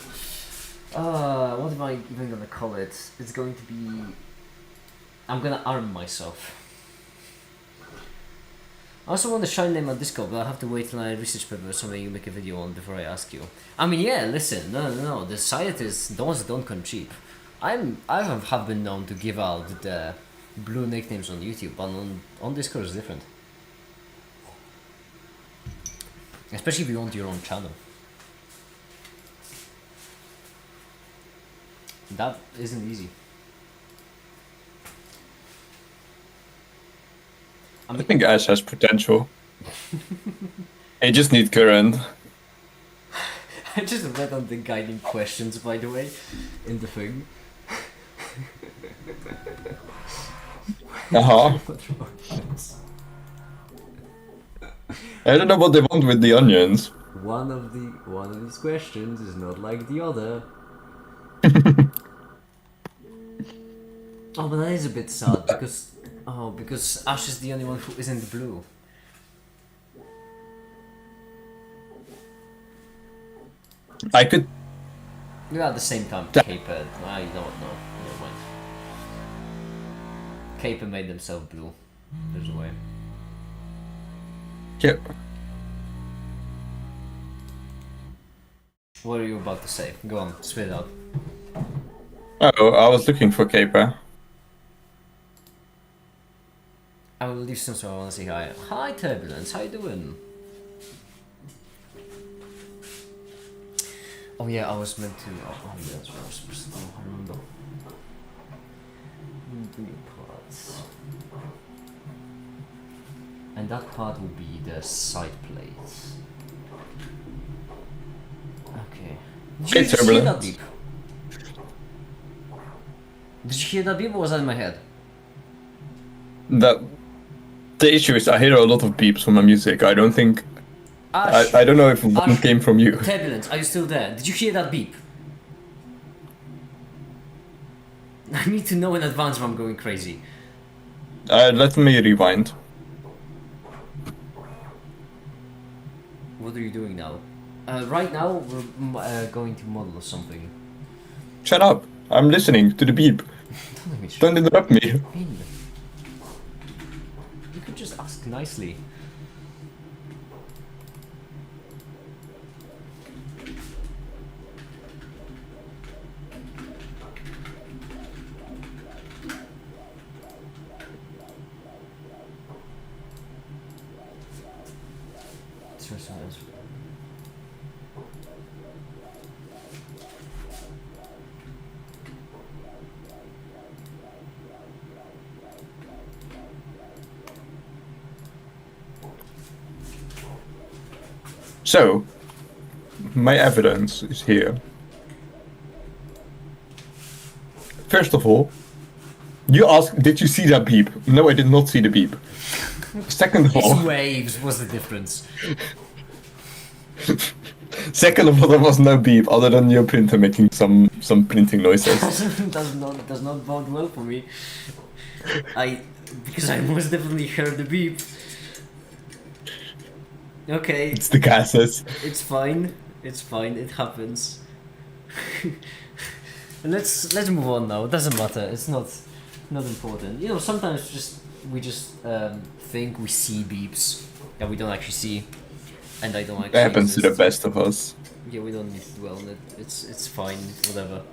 What am I even gonna call it? It's going to be... I'm gonna arm myself. I also want to shine name on Discord, but I have to wait till I research paper or something you make a video on before I ask you. I mean, yeah, listen, no, the scientists, the ones that don't come cheap. I have been known to give out the blue nicknames on YouTube, but on Discord it's different. Especially if you want your own channel. That isn't easy. I think Ash has potential. He just needs current. I just read on the guiding questions, by the way, in the thing. Uh-huh. I don't know what they want with the onions. One of these questions is not like the other. Oh, but that is a bit sad because Ash is the only one who isn't blue. I could... You're at the same time Caper. I don't know. Never mind. Caper made themselves blue. There's a way. Yeah. What are you about to say? Go on, spit it out. Oh, I was looking for Caper. I will leave some so I want to say hi. Hi Turbulence, how you doing? Oh yeah, I was meant to... Oh yeah, that's what I was supposed to do, I remember. New parts. And that part will be the side plate. Okay. Did you just hear that beep? Did you hear that beep or was that in my head? The issue is I hear a lot of beeps from my music. I don't think... Ash, I don't know if one Ash, came from you. Turbulence, are you still there? Did you hear that beep? I need to know in advance if I'm going crazy. Let me rewind. What are you doing now? Right now, we're going to model something. Shut up! I'm listening to the beep. Don't let me Don't interrupt me. You could just ask nicely. So, my evidence is here. First of all, you asked, did you see that beep? No, I did not see the beep. Second of all, It's waves. What's the difference? second of all, there was no beep other than your printer making some printing noises. does not bode well for me. Because I most definitely heard the beep. Okay, It's the gases. it's fine. It's fine. It happens. let's move on now. It doesn't matter. It's not important. You know, sometimes we just think we see beeps that we don't actually see, and I don't actually. It happens to the exist. best of us. Yeah, we don't need to dwell on it. It's fine. Whatever.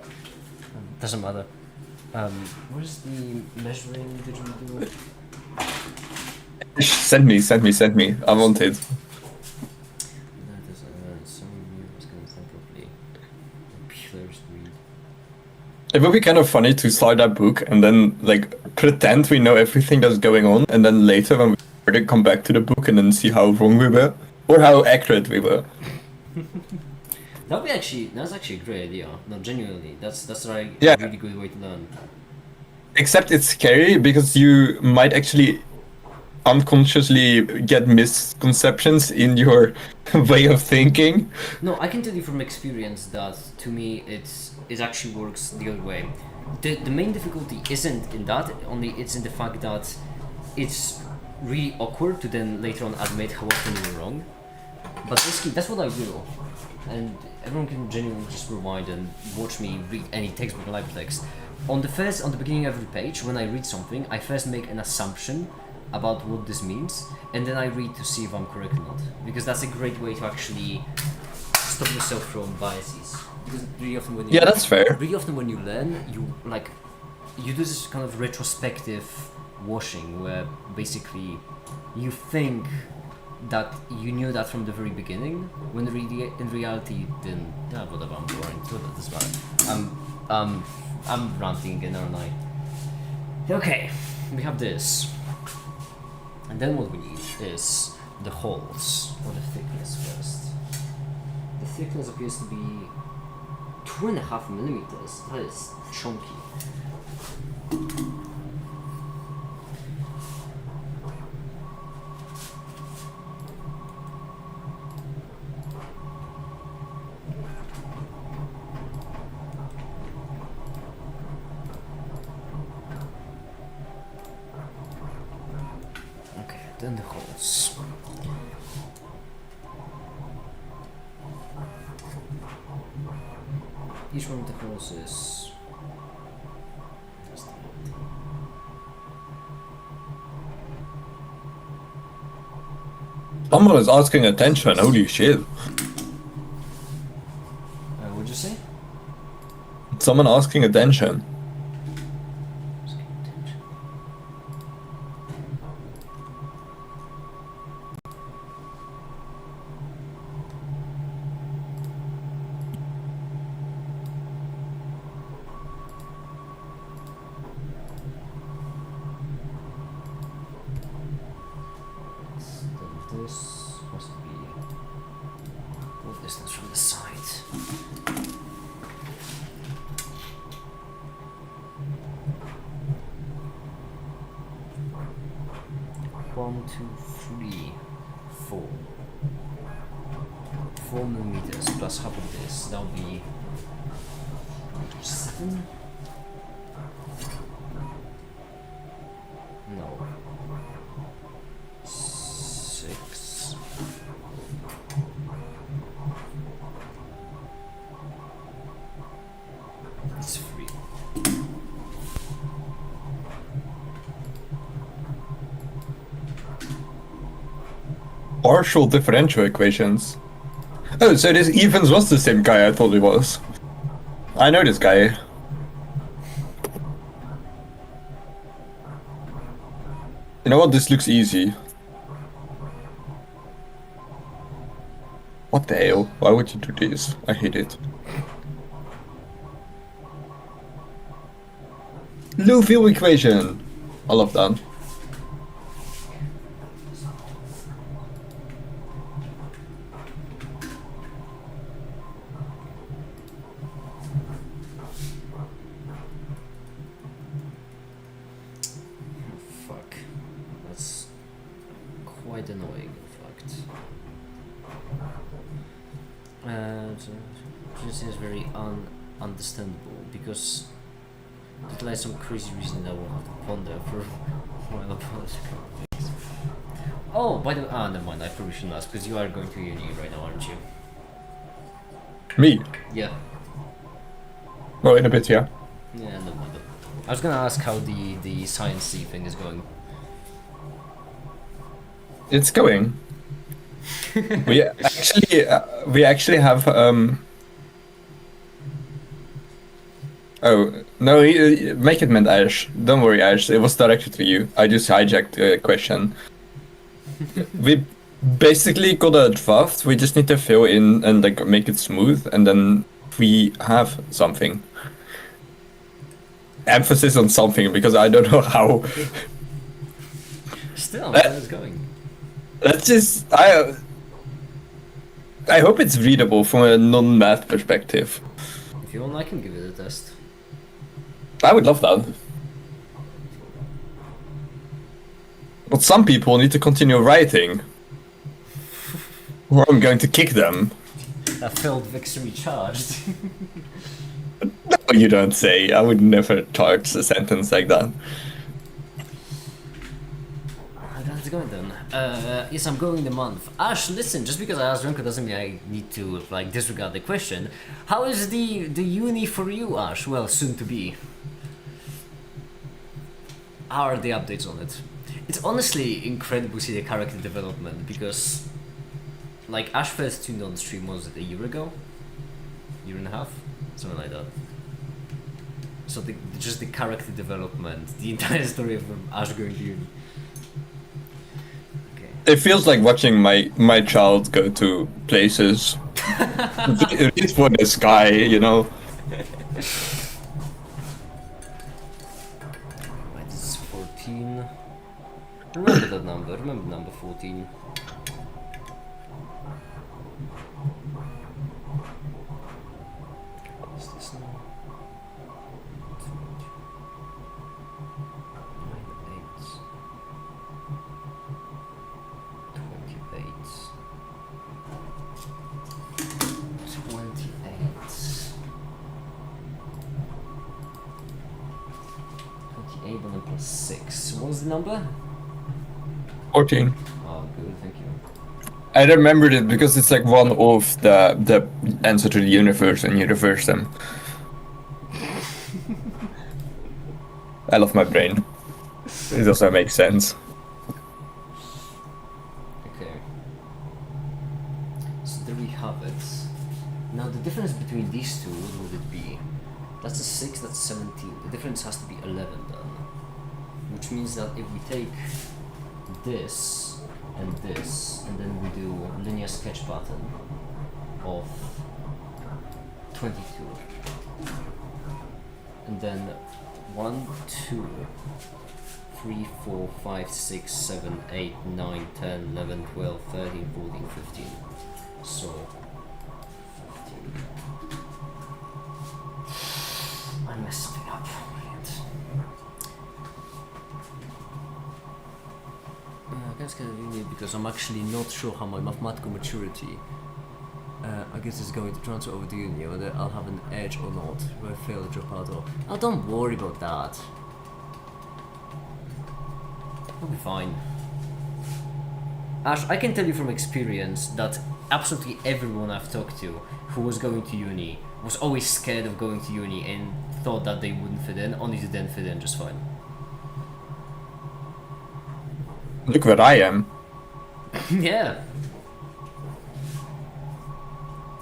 Doesn't matter. Where's the measuring didgeridoo? Send me. I want it. It would be kind of funny to start that book and then like pretend we know everything that's going on, and then later when we start it, come back to the book and then see how wrong we were or how accurate we were. That's actually a great idea. No, genuinely, that's like Yeah. a really good way to learn. Except it's scary because you might actually unconsciously get misconceptions in your way of thinking. No, I can tell you from experience that to me it actually works the other way. The main difficulty isn't in that, only it's in the fact that it's really awkward to then later on admit how often you were wrong. But basically, that's what I do. And everyone can genuinely just rewind and watch me read any textbook or live text. On the beginning of every page, when I read something, I first make an assumption about what this means, and then I read to see if I'm correct or not. Because that's a great way to actually stop yourself from biases. Because really often when you Yeah, that's fair. Really often when you learn, you do this kind of retrospective washing where basically you think that you knew that from the very beginning, when really in reality you didn't. Yeah, whatever. I'm boring. So that doesn't matter. I'm ranting again, aren't I? Okay, we have this, and then what we need is the holes or the thickness first. The thickness appears to be 2.5 millimeters. That is chunky. Okay, then the holes. Each one of the holes is Someone is asking attention, holy shit. what'd you say? Someone asking attention. Then this has to be what distance from the side. One, two, three, 4. 4 millimeters plus half of this. That'll be 7. No. 6. It's 3. Partial differential equations. Oh, so this Evans was the same guy I thought he was. I know this guy. You know what? This looks easy. What the hell? Why would you do this? I hate it. Liouville equation. I love that. seems very understandable because it lies some crazy reason that I will have to ponder for a while about things. Oh, by the way, never mind, I probably shouldn't ask because you are going to uni right now, aren't you? Me? Yeah. Well, in a bit, yeah. Yeah, no matter. I was gonna ask how the science-y thing is going. It's going. We actually have Oh no! Make it meant Ash. Don't worry, Ash. It was directed to you. I just hijacked the question. We basically got a draft. We just need to fill in and like make it smooth, and then we have something. Emphasis on something because I don't know how. Still, how it's going. Let's just. I hope it's readable from a non-math perspective. If you want, I can give it a test. I would love that. But some people need to continue writing. Or I'm going to kick them. A failed victory charged. No, you don't say. I would never charge a sentence like that. How's it going then? Yes, I'm going the month. Ash, listen, just because I asked Renko doesn't mean I need to like disregard the question. How is the uni for you, Ash? Well, soon to be. How are the updates on it? It's honestly incredible to see the character development because like Ash first tuned on stream, was it a year ago? Year and a half? Something like that. So just the character development, the entire story of Ash going to uni. Okay. It feels like watching my child go to places. It's for the sky, you know. Right, this is 14. Remember that number, remember number 14. What's this now? 28 and then plus 6. What was the number? 14. Oh, good, thank you. I remembered it because it's like one of the answer to the universe and you reverse them. I love my brain. It also makes sense. Okay. So there we have it. Now the difference between these two, what would it be? That's a 6, that's 17. The difference has to be 11 then. Which means that if we take this, and then we do a linear sketch pattern of 22. And then 1, 2, 3, 4, 5, 6, 7, 8, 9, 10, 11, 12, 13, 14, 15. So 15. I messed something up. Brilliant. I guess kind of unique because I'm actually not sure how my mathematical maturity I guess it's going to transfer over to uni, whether I'll have an edge or not, whether I fail or drop out or... Oh, don't worry about that. I'll be fine. Ash, I can tell you from experience that absolutely everyone I've talked to who was going to uni was always scared of going to uni and thought that they wouldn't fit in, only to then fit in just fine. Look where I am. Yeah.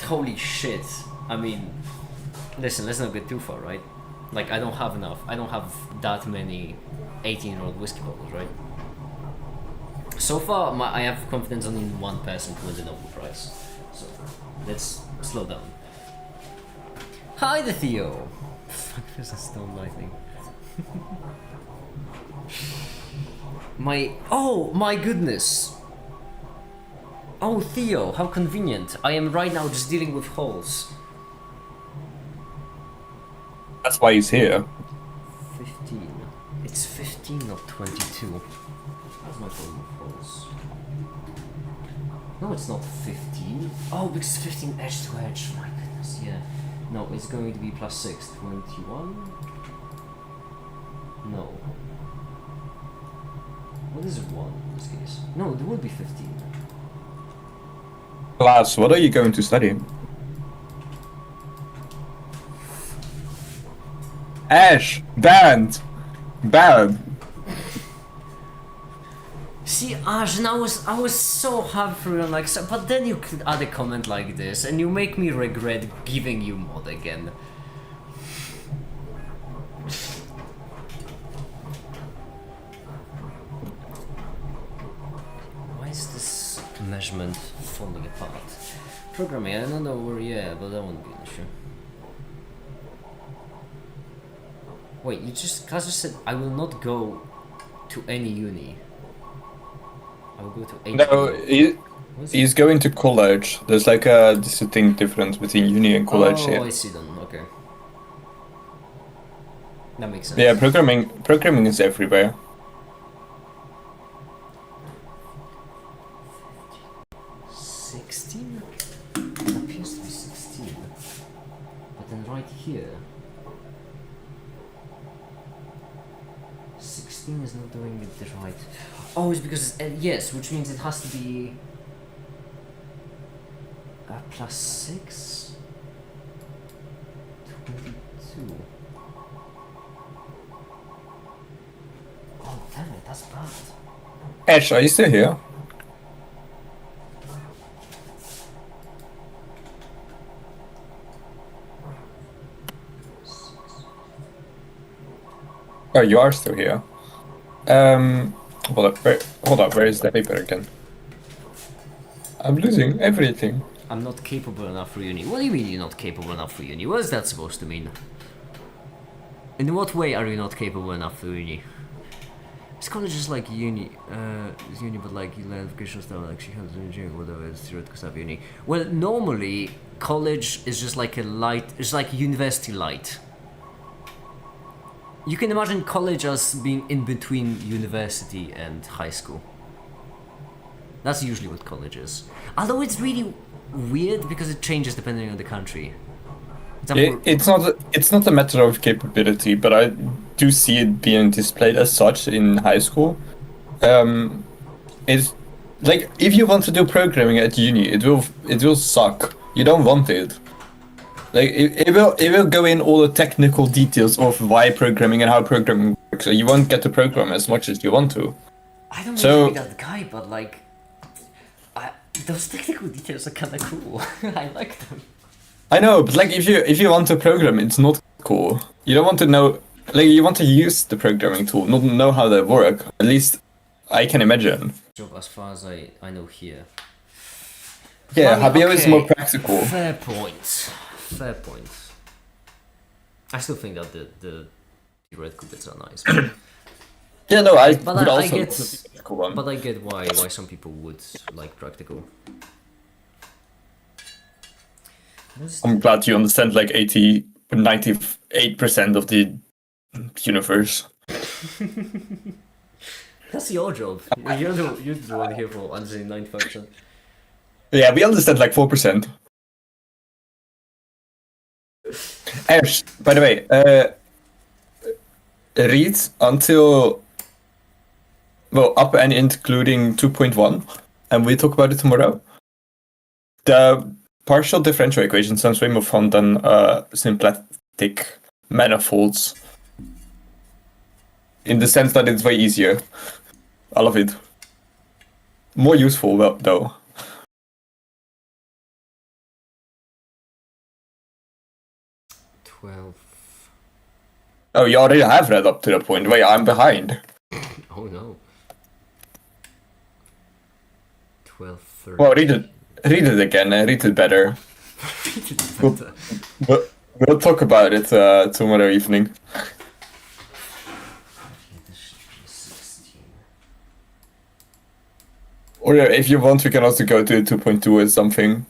Holy shit. I mean, listen, let's not get too far, right? Like, I don't have that many 18-year-old whiskey bottles, right? So far, I have confidence only in one person to win the Nobel Prize. So, let's slow down. Hi there, Theo! Fuck, there's a stone lightning. Oh my goodness! Oh, Theo, how convenient. I am right now just dealing with holes. That's why he's here. 15. It's 15, not 22. What's my problem with holes? No, it's not 15. Oh, because 15 edge to edge. My goodness, yeah. No, it's going to be plus 6. 21? No. What is 1 in this case? No, it would be 15. Class, what are you going to study? Ash! Banned! Banned! See, Ash, and I was so happy for you, like, so, but then you could add a comment like this, and you make me regret giving you mod again. Why is this measurement falling apart? Programming, I don't know where, yeah, but that won't be an issue. Wait, Class just said I will not go to any uni. I will go to any No, he's going to college. There's like a distinct difference between uni and college Oh, here. I see then, okay. That makes sense. Yeah, programming is everywhere. 16? It appears to be 16. But then right here... 16 is not doing it the right... Oh, it's because it's... yes, which means it has to be... plus 6? 22. Oh, damn it, that's bad. Ash, are you still here? Oh, you are still here. Hold up, where is the paper again? I'm losing everything. I'm not capable enough for uni. What do you mean you're not capable enough for uni? What is that supposed to mean? In what way are you not capable enough for uni? This college is like uni, but like you learn vocational stuff, like she has engineering, whatever, it's theoretical stuff, uni. Well, normally, college is just like a light, it's like university light. You can imagine college as being in between university and high school. That's usually what college is. Although it's really weird because it changes depending on the country. It's not a matter of capability, but I do see it being displayed as such in high school. It's like if you want to do programming at uni, it will suck. You don't want it. Like it will go in all the technical details of why programming and how programming works. So you won't get to program as much as you want to. I don't know if that guy, but like, those technical details are kind of cool. I like them. I know, but like if you want to program, it's not cool. You don't want to know, like you want to use the programming tool, not know how they work. At least I can imagine. As far as I know here. Yeah, Well, Javier is okay. more practical. Fair point. Fair point. I still think that the theoretical bits are nice. Yeah, no, I But would I also get- love the practical one. But I get why some people would like practical. I'm glad you understand like 98% of the universe. That's your job. You're the one here for understanding 95%. Yeah, we understand like 4%. Ash, by the way, read until, well, up and including 2.1, and we talk about it tomorrow. The partial differential equation sounds way more fun than symplectic manifolds. In the sense that it's way easier. I love it. More useful, though. Oh, you already have read up to the point. Wait, I'm behind. Oh no. 12, 13. Well, read it again, and read it better. Read it better. We'll talk about it tomorrow evening. Or if you want, we can also go to 2.2 or something.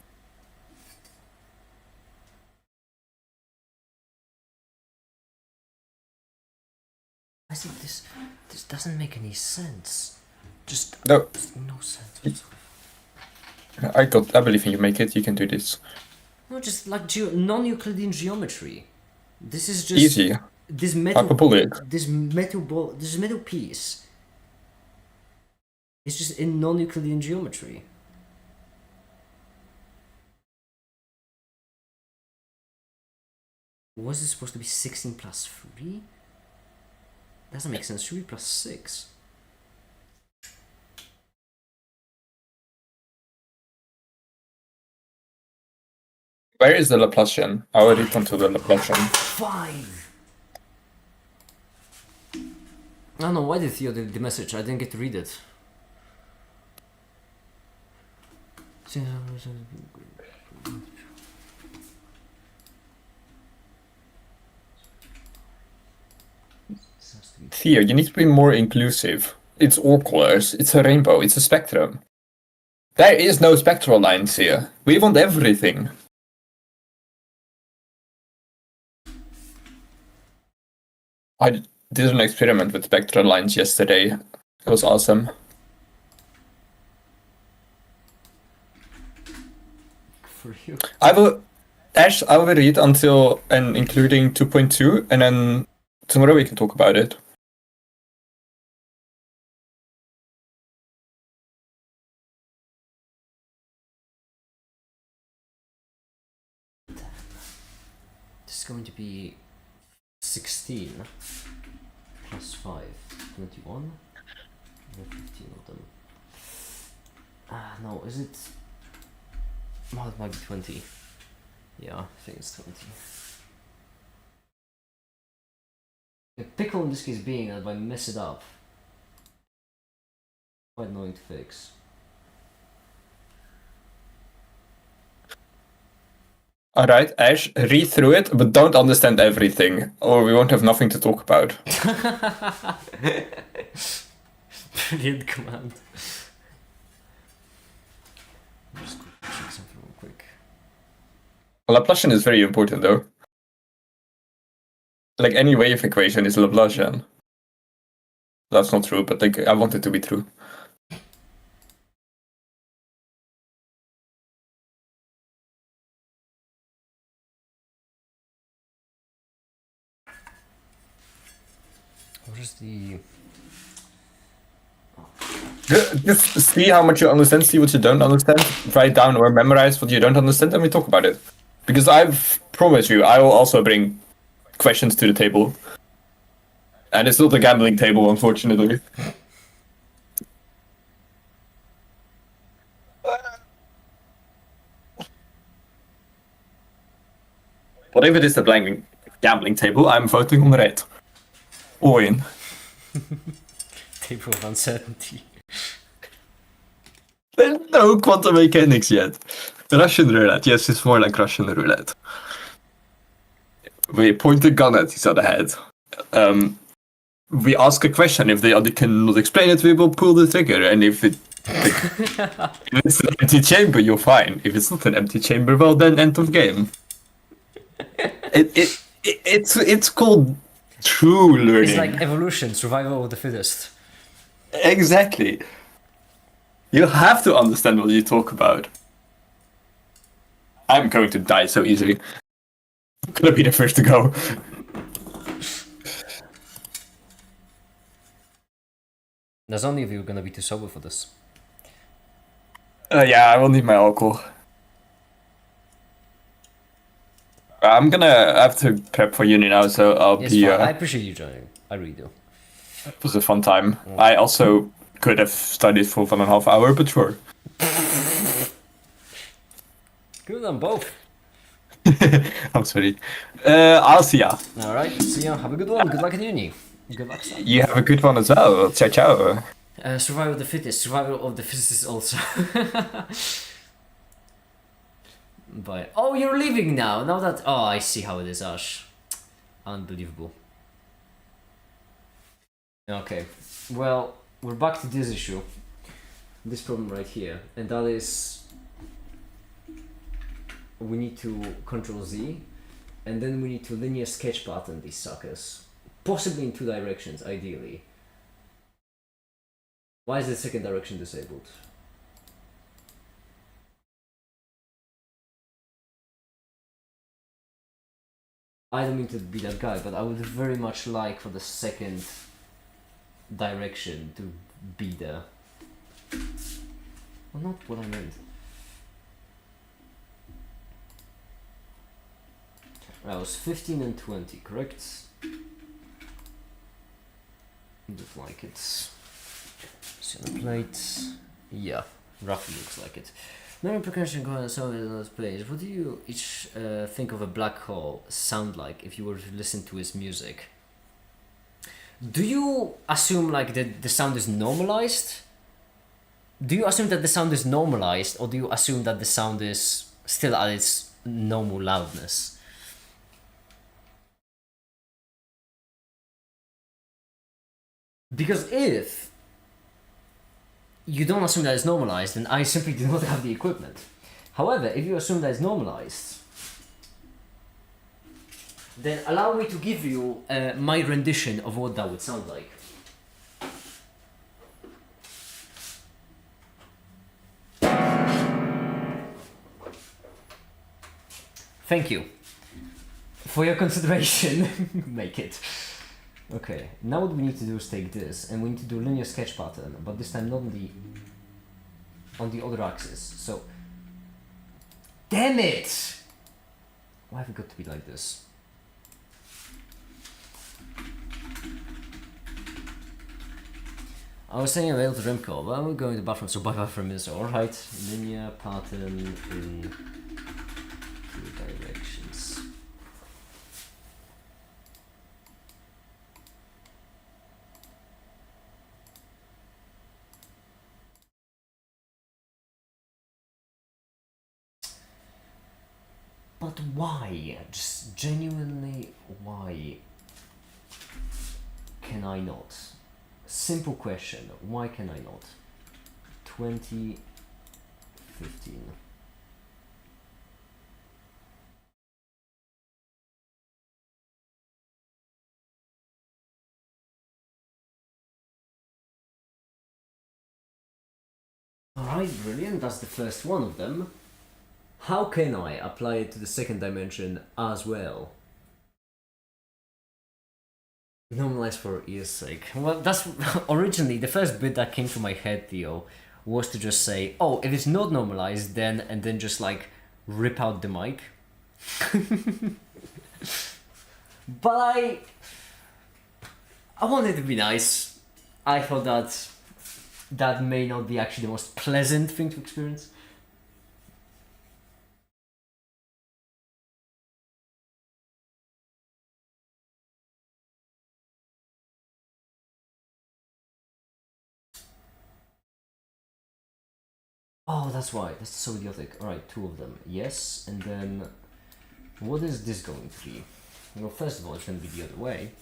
I think this doesn't make any sense. Just No, no sense whatsoever. I believe in you. Make it. You can do this. No, just like non-Euclidean geometry. This is just Easy. this I can pull it. this metal piece. It's just in non-Euclidean geometry. Was it supposed to be 16 plus 3? Doesn't make sense. 3 plus 6. Where is the Laplacian? I already come to the Laplacian. 5! I don't know, why did Theo delete the message? I didn't get to read it. Theo, you need to be more inclusive. It's all colors. It's a rainbow. It's a spectrum. There is no spectral lines here. We want everything. I did an experiment with spectral lines yesterday. It was awesome. For you. I will read until and including 2.2, and then tomorrow we can talk about it. This is going to be 16 plus 5, 21. There are 15 of them. No, is it? Well, it might be 20. Yeah, I think it's 20. The pickle in this case being that if I mess it up, quite annoying to fix. Alright, Ash, read through it, but don't understand everything, or we won't have nothing to talk about. Brilliant command. Just check something real quick. Laplacian is very important, though. Like, any wave equation is Laplacian. That's not true, but like, I want it to be true. What is the... Just see how much you understand, see what you don't understand, write down or memorize what you don't understand, and we talk about it. Because I've promised you, I will also bring questions to the table. And it's not a gambling table, unfortunately. But if it is the blank gambling table, I'm voting on red. All in. Table of uncertainty. There's no quantum mechanics yet. Russian roulette, yes, it's more like Russian roulette. We point a gun at each other head. We ask a question. If the other cannot explain it, we will pull the trigger. And if it's an empty chamber, you're fine. If it's not an empty chamber, well, then end of game. It's called true learning. It's like evolution, survival of the fittest. Exactly. You have to understand what you talk about. I'm going to die so easily. I'm gonna be the first to go. There's only if you're gonna be too sober for this. Yeah, I will need my alcohol. I'm gonna have to prep for uni now, so I'll It's be. fine. I appreciate you joining. I really do. It was a fun time. I also could have studied for 1.5 hours, but sure. Good on both. I'm sorry. I'll see ya. Alright, see ya. Have a good one. Good luck at uni. Good luck, son. You have a good one as well. Ciao, ciao. Survival of the fittest. Survival of the fittest also. But oh, you're leaving now. Now that I see how it is, Ash. Unbelievable. Okay, well, we're back to this issue, this problem right here, and that is we need to Control Z, and then we need to linear sketch pattern these suckers, possibly in 2 directions, ideally. Why is the second direction disabled? I don't mean to be that guy, but I would very much like for the second direction to be there. Well, not what I meant. I was 15 and 20, correct? Looks like it's... See on the plate. Yeah, roughly looks like it. Many percussion going so on this page. What do you each think of a black hole sound like if you were to listen to his music? Do you assume like that the sound is normalized? Do you assume that the sound is normalized, or do you assume that the sound is still at its normal loudness? Because if you don't assume that it's normalized, then I simply do not have the equipment. However, if you assume that it's normalized, then allow me to give you my rendition of what that would sound like. Thank you for your consideration. Make it. Okay, now what we need to do is take this and we need to do linear sketch pattern, but this time not on the other axis. So, damn it! Why have it got to be like this? I was saying a little to Remco, well, we're going to bathroom, so bathroom is alright. Linear pattern in 2 directions. But why? Just genuinely, why can I not? Simple question, why can I not? 2015. Alright, brilliant, that's the first one of them. How can I apply it to the second dimension as well? Normalize for ear's sake. Well, that's originally the first bit that came to my head, Theo, was to just say, oh, if it's not normalized, then, and then just like rip out the mic. But I wanted to be nice. I thought that may not be actually the most pleasant thing to experience. Oh, that's why. That's so idiotic. Alright, 2 of them. Yes, and then what is this going to be? Well, first of all, it's going to be the other way.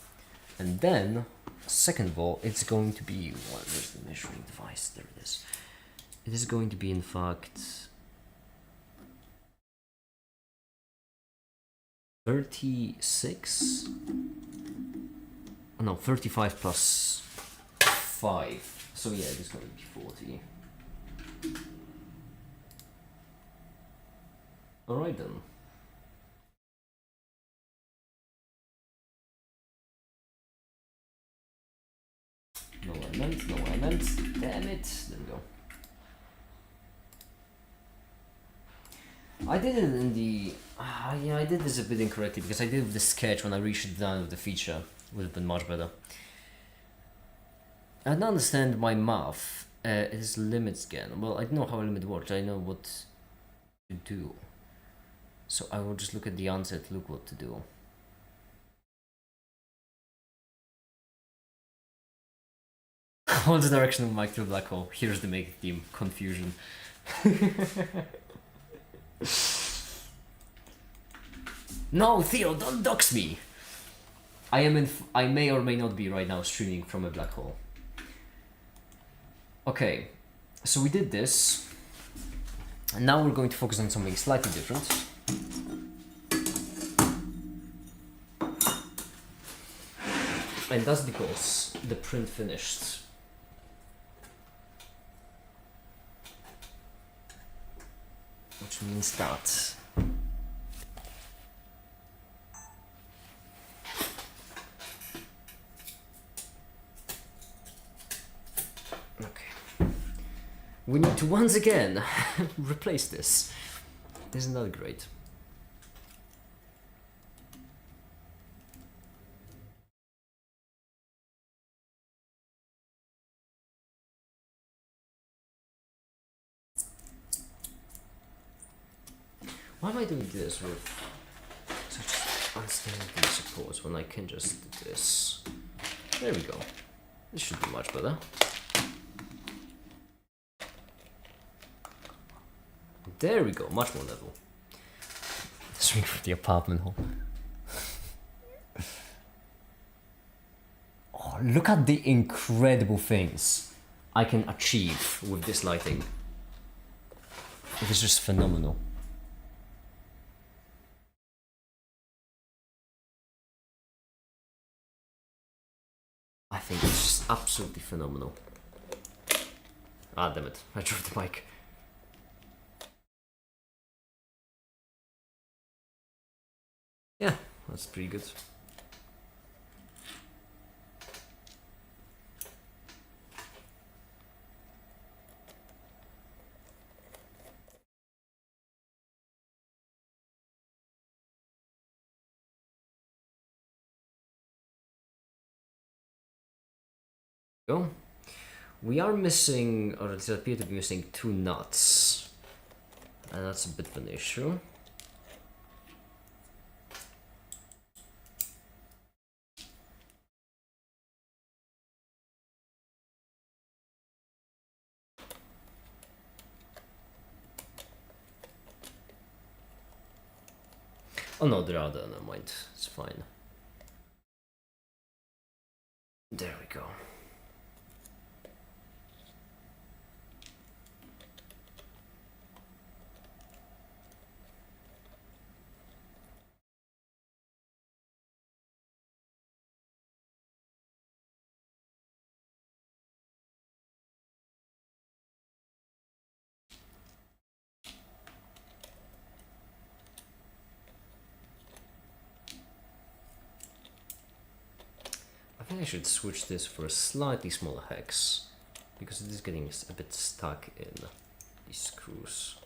And then, second of all, it's going to be... What is the measuring device? There it is. It is going to be, in fact... 36? Oh, no, 35 plus 5. So yeah, it is going to be 40. Alright then. No, I meant. Damn it. There we go. I did it in the... yeah, I did this a bit incorrectly because I did the sketch when I reached the down of the feature. Would have been much better. I don't understand my math. It is limits again. Well, I know how a limit works. I know what to do. So I will just look at the answer to look what to do. What's the direction of Mike to a black hole? Here's the make theme. Confusion. No, Theo, don't dox me! I may or may not be right now streaming from a black hole. Okay, so we did this. And now we're going to focus on something slightly different. And that's because the print finished. Which means that We need to once again replace this. Isn't that great? Why am I doing this with such unstable supports when I can just do this? There we go. This should be much better. There we go, much more level. Swing for the apartment hall. Oh, look at the incredible things I can achieve with this lighting. It is just phenomenal. I think it's just absolutely phenomenal. Ah, damn it, I dropped the mic. Yeah, that's pretty good. Go. We are missing, or it appears to be missing, 2 nuts. And that's a bit of an issue. Oh no, there are there, never mind. It's fine. There we go. I think I should switch this for a slightly smaller hex, because it is getting a bit stuck in these screws.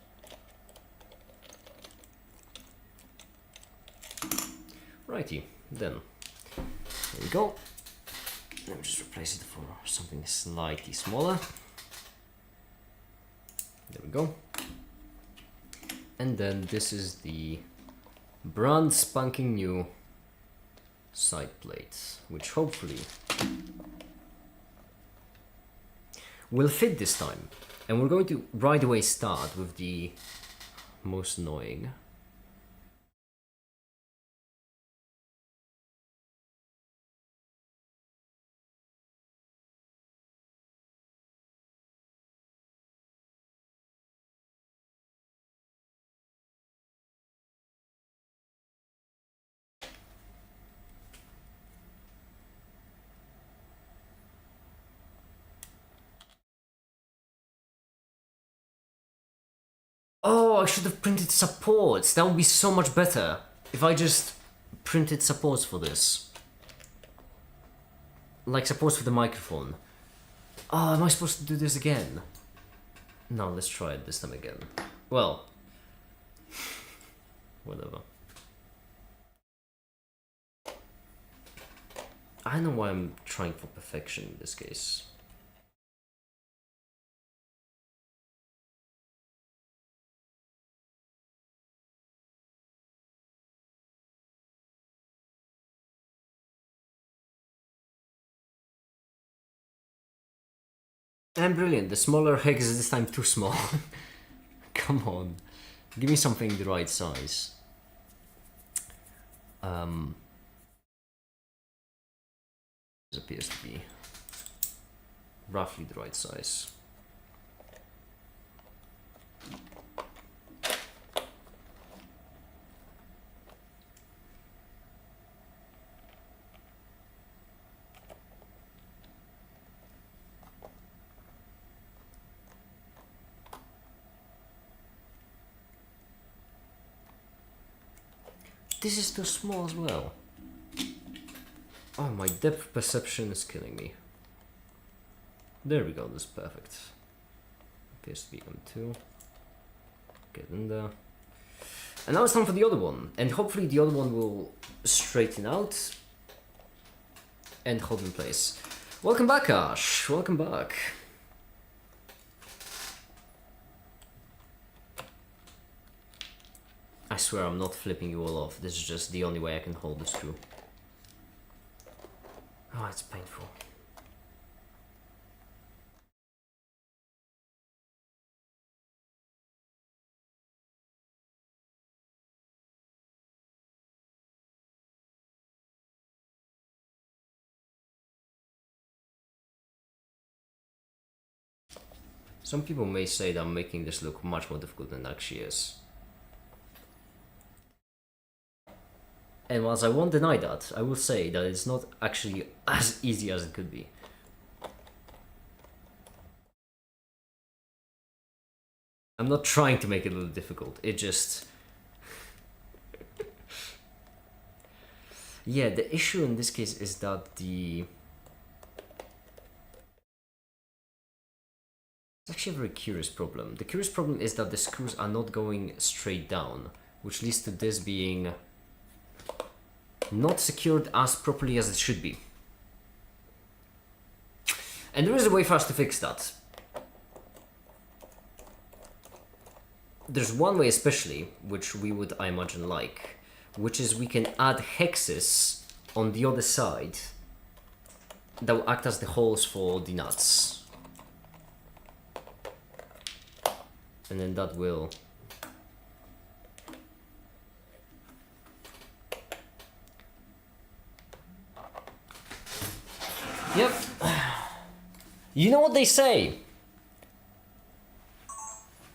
Righty, then, there we go. Let me just replace it for something slightly smaller. There we go. And then this is the brand spanking new side plate, which hopefully will fit this time. And we're going to right away start with the most annoying. Oh, I should have printed supports. That would be so much better if I just printed supports for this. Like supports for the microphone. Oh, am I supposed to do this again? No, let's try it this time again. Well, whatever. I know why I'm trying for perfection in this case. I'm brilliant. The smaller hex is this time too small. Come on. Give me something the right size. This appears to be roughly the right size. This is too small as well. Oh, my depth perception is killing me. There we go, that's perfect. appears to be M2. Get in there. And now it's time for the other one, and hopefully the other one will straighten out and hold in place. Welcome back, Ash. Welcome back. I swear I'm not flipping you all off. This is just the only way I can hold the screw. Oh, it's painful. Some people may say that I'm making this look much more difficult than it actually is. And whilst I won't deny that, I will say that it's not actually as easy as it could be. I'm not trying to make it a little difficult, it just... Yeah, the issue in this case is that It's actually a very curious problem. The curious problem is that the screws are not going straight down, which leads to this being not secured as properly as it should be. And there is a way for us to fix that. There's one way especially, which we would, I imagine, like, which is we can add hexes on the other side that will act as the holes for the nuts. And then that will... Yep. You know what they say?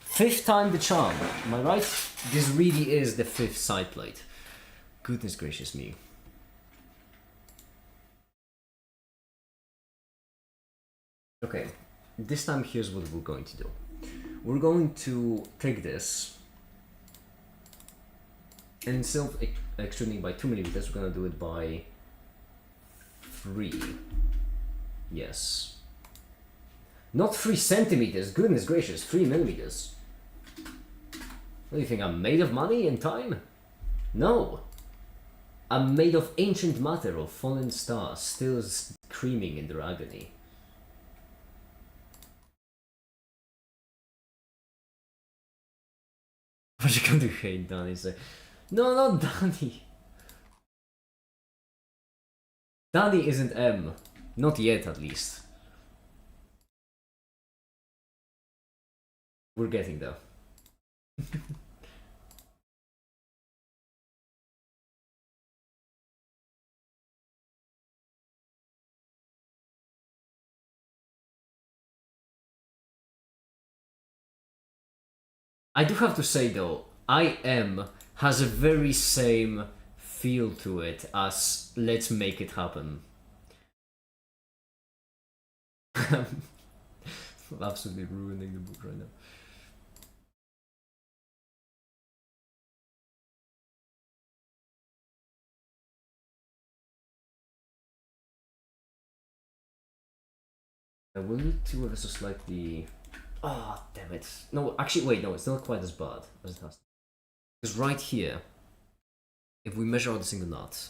Fifth time the charm. Am I right? This really is the fifth side plate. Goodness gracious me. Okay. This time here's what we're going to do. We're going to take this and instead of extruding by 2 millimeters, we're going to do it by 3. Yes. Not 3 centimeters, goodness gracious, 3 millimeters. What do you think, I'm made of money and time? No. I'm made of ancient matter of fallen stars, still screaming in their agony. What you gonna do, hate Danny? Say, no, not Danny. Danny isn't M. Not yet, at least. We're getting there. I do have to say though, I Am has a very same feel to it as Let's Make It Happen. I'm absolutely ruining the book right now. I will need to ever so slightly... Oh, damn it. No, actually, wait, no, it's not quite as bad as it has. Because right here, if we measure out the single nut,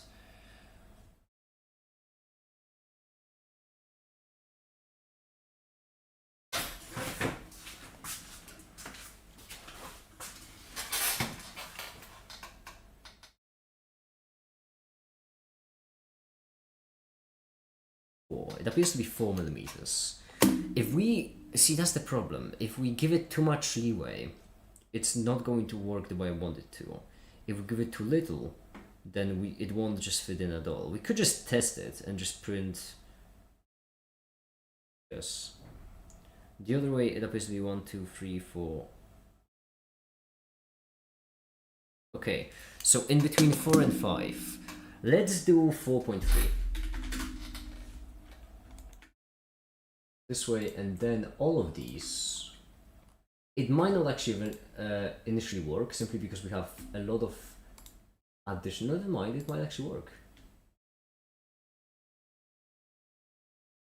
it appears to be 4 millimeters. If we see, that's the problem. If we give it too much leeway, it's not going to work the way I want it to. If we give it too little, then it won't just fit in at all. We could just test it and just print. Yes. The other way, it appears to be 1, 2, 3, 4. Okay, so in between 4 and 5, let's do 4.3. This way, and then all of these. It might not actually initially work, simply because we have a lot of additional. Never mind, it might actually work.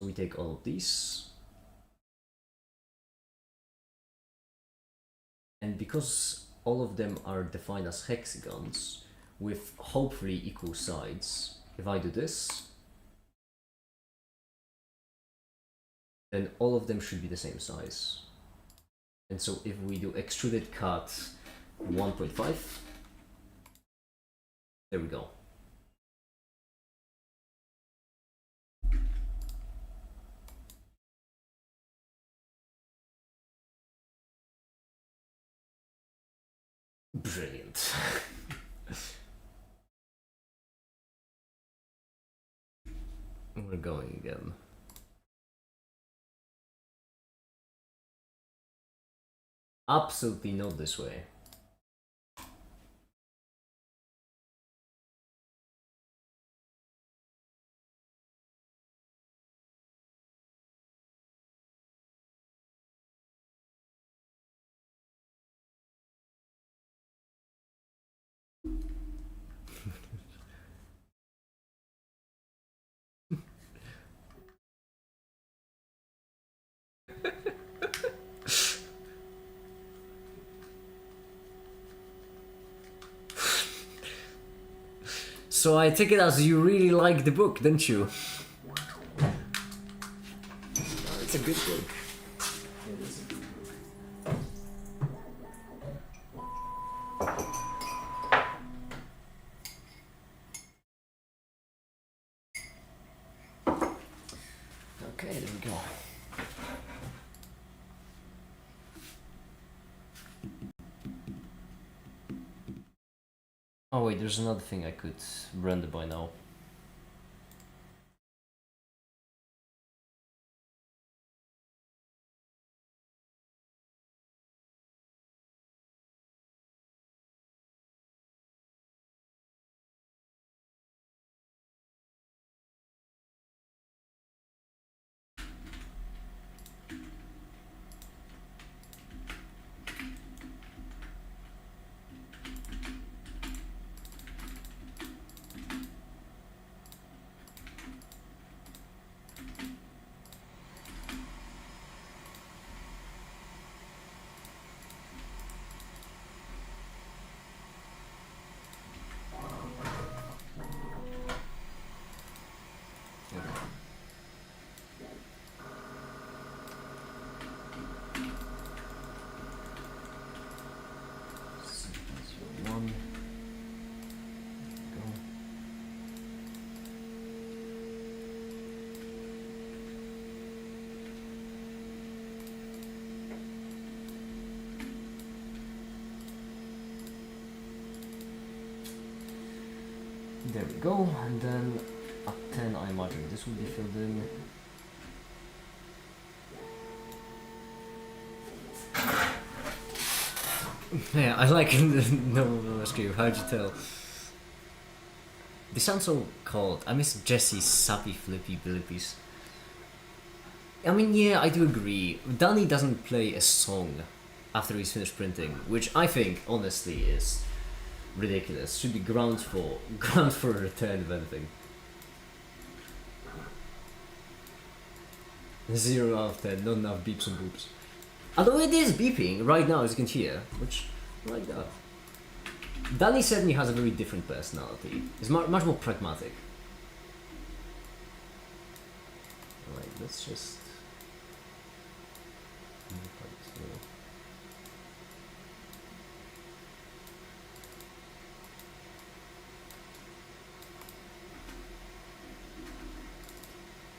So we take all of these. And because all of them are defined as hexagons with hopefully equal sides, if I do this, then all of them should be the same size. And so if we do extruded cut 1.5, there we go. Brilliant. We're going again. Absolutely not this way. So I take it as you really like the book, don't you? It's a good book. Okay, there we go. Oh wait, there's another thing I could render by now. One. Go. There we go, and then at 10 I imagine this will be filled in. Yeah, I like no skew. How'd you tell? They sound so cold. I miss Jesse's sappy flippy blippies. I mean, yeah, I do agree. Danny doesn't play a song after he's finished printing, which I think, honestly, is ridiculous. Should be grounds for a return, if anything. 0 out of 10, not enough beeps and boops. Although it is beeping right now, as you can hear, which I like that. Danny certainly has a very different personality. He's much more pragmatic. Alright, let's just...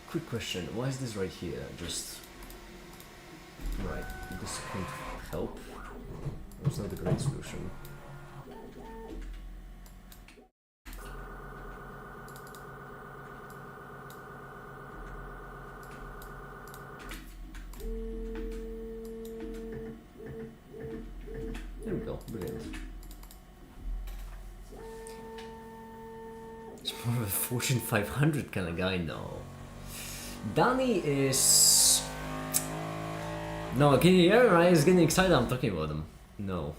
Quick question, why is this right here? Just... Right, this could help. It's not a great solution. There we go, brilliant. It's more of a Fortune 500 kind of guy now. Danny is... No, can you hear? Right? He's getting excited I'm talking about him. No.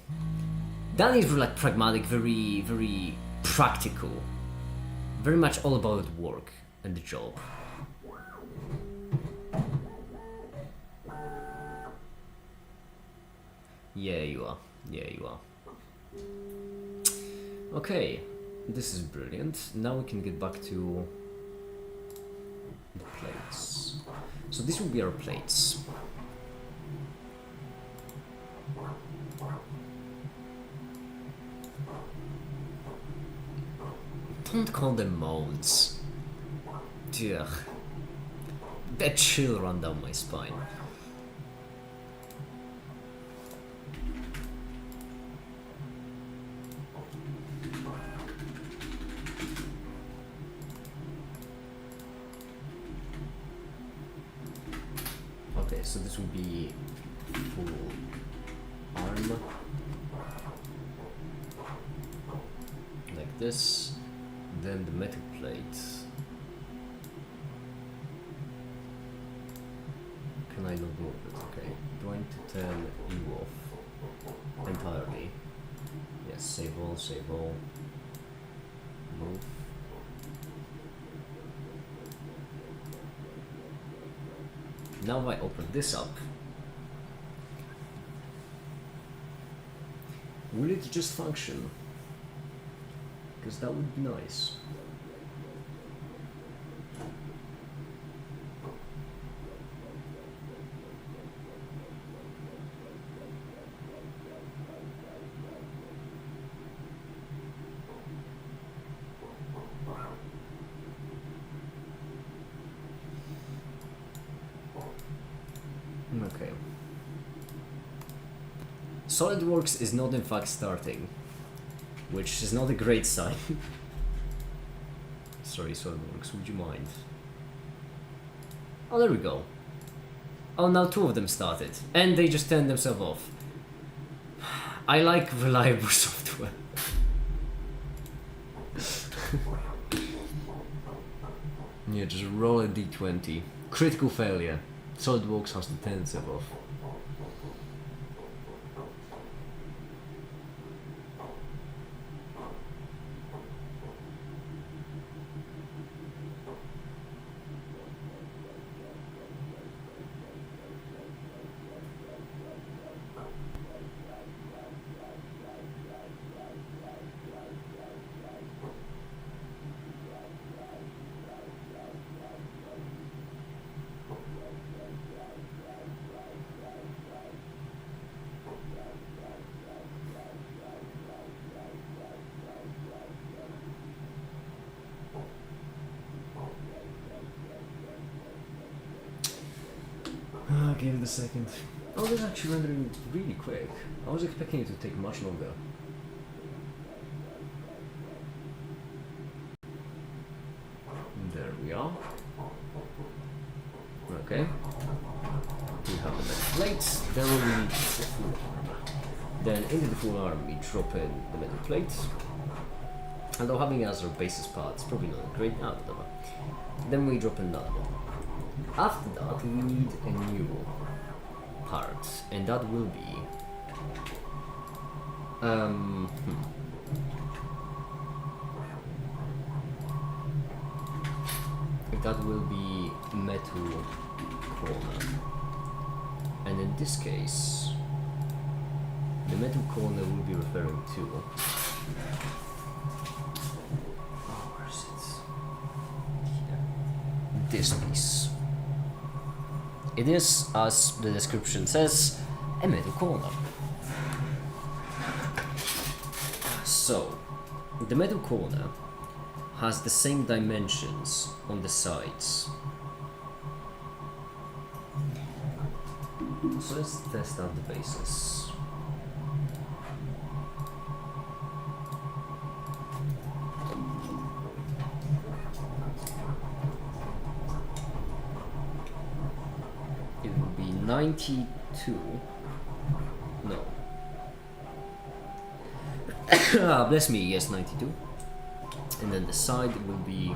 Danny's really like pragmatic, very practical. Very much all about work and the job. Yeah, you are. Yeah, you are. Okay, this is brilliant. Now we can get back to the plates. So these will be our plates. Don't call them molds. Ugh. That chill run down my spine. Okay, so this will be full arm. Like this. Then the metal plate. Can I not move it? Okay. Do I need to turn you off entirely? Yes, save all, save all. Move. Now I open this up. Will it just function? Because that would be nice. Okay. SolidWorks is not in fact starting, which is not a great sign. Sorry, SolidWorks, would you mind? Oh, there we go. Oh, now two of them started, and they just turned themselves off. I like reliable software. Yeah, just roll a d20. Critical failure. SolidWorks has to turn itself off. Give it a second. Oh, this is actually rendering really quick. I was expecting it to take much longer. There we are. Okay. We have the metal plates. Then we need the full arm. Then into the full arm we drop in the metal plates. Although having it as our basis part is probably not a great whatever. Then we drop in another one. After that, we need a new part, and that will be that will be metal corner, and in this case, the metal corner will be referring to. Where is it? Here. This piece. It is, as the description says, a metal corner. So, the metal corner has the same dimensions on the sides. So let's test out the bases. It will be 92. No. Bless me, yes, 92. And then the side will be.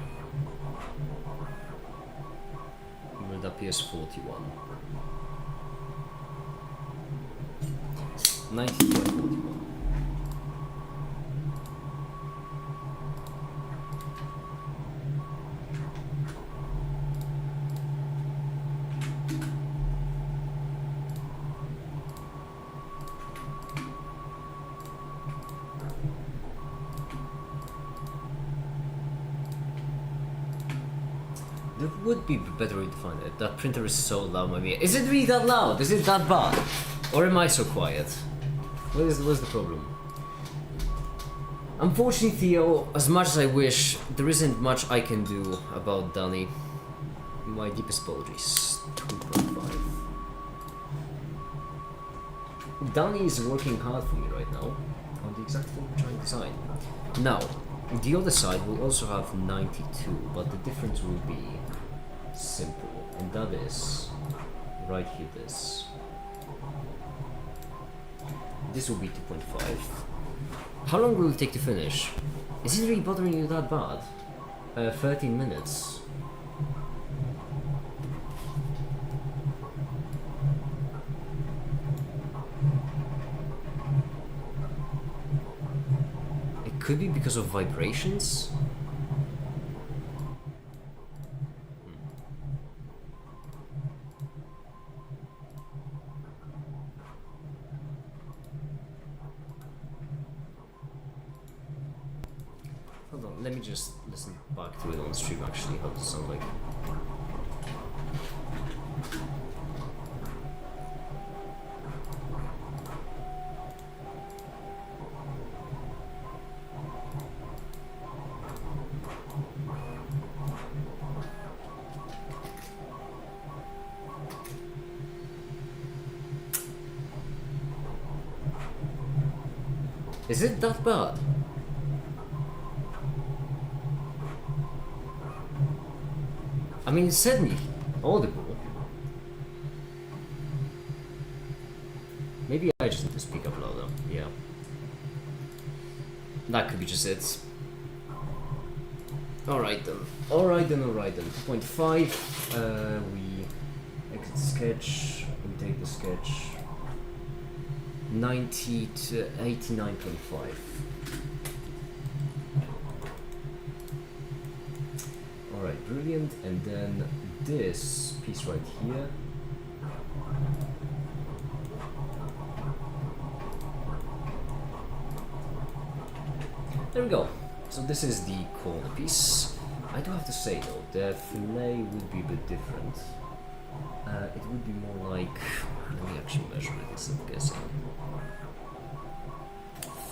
That appears 41. 92 and 41. there would be a better way to find it. That printer is so loud, my man. Is it really that loud? Is it that bad? Or am I so quiet? What's the problem? Unfortunately, Theo, as much as I wish, there isn't much I can do about Danny. My deepest apologies. 2.5. Danny is working hard for me right now on the exact thing we're trying to design. Now, the other side will also have 92, but the difference will be simple, and that is right here. This will be 2.5. How long will it take to finish? Is it really bothering you that bad? 13 minutes. It could be because of vibrations? Hold on, let me just listen back to it on stream actually, how does it sound like. Is it that bad? I mean, it said me audible. Maybe I just need to speak up louder. Yeah. That could be just it. Alright then. 2.5. We exit sketch. We take the sketch. 90 to 89.5. Alright, brilliant. And then this piece right here. There we go. So this is the corner piece. I do have to say though, the fillet would be a bit different. It would be more like, let me actually measure it instead of guessing.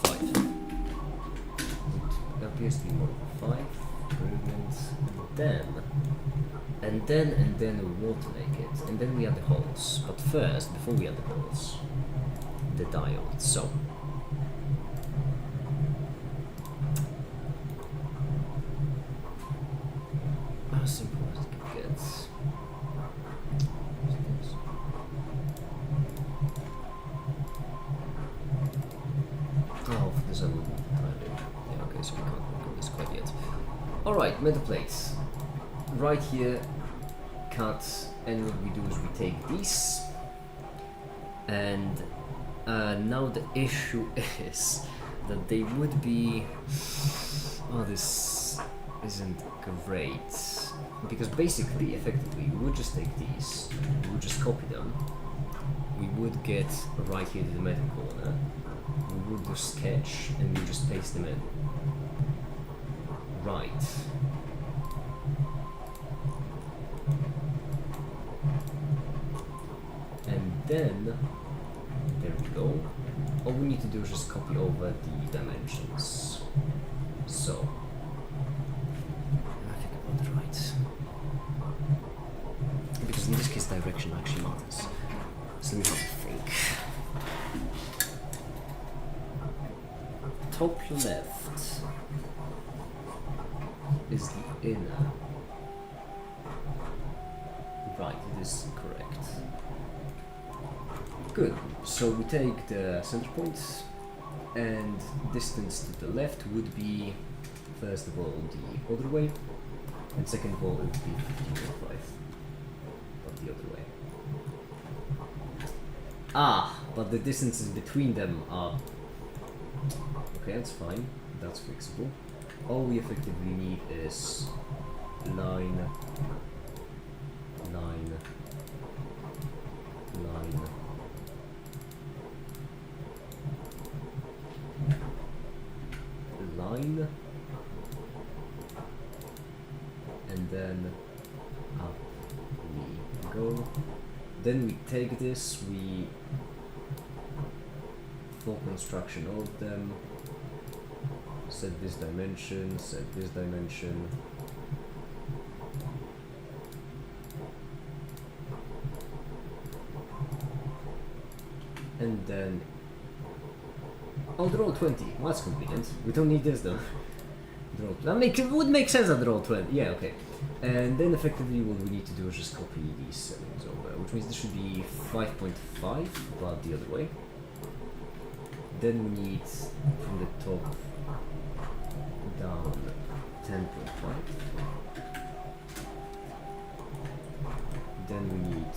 5. It appears to be more than 5. Brilliant. And then we water make it. And then we add the holes. But first, before we add the holes, the diode. So. How simple as it gets. Oh, for this I wouldn't time it. Yeah, okay, so we can't work on this quite yet. Alright, metal plates. Right here, cut, and what we do is we take these. And now the issue is that they would be... Oh, this isn't great. Because basically, effectively, we would just take these, we would just copy them. We would get right here to the metal corner. We would do sketch and we just paste them in. Right. And then, there we go. All we need to do is just copy over the dimensions. So, I think I got it right. Because in this case, direction actually matters. So let me have a think. Top left is the inner. Right, it is correct. Good. So we take the center point, and distance to the left would be, first of all, the other way, and second of all, it would be 15.5. Not the other way. Ah, but the distances between them are... Okay, that's fine. That's fixable. All we effectively need is line, line, line, line, and then Up we go. Then we take this, we full construction of them, set this dimension, set this dimension. And then oh, they're all 20. Well, that's convenient. We don't need this though. It would make sense that they're all 20. Yeah, okay. And then effectively what we need to do is just copy these settings over, which means this should be 5.5, but the other way. Then we need from the top down 10.5. Then we need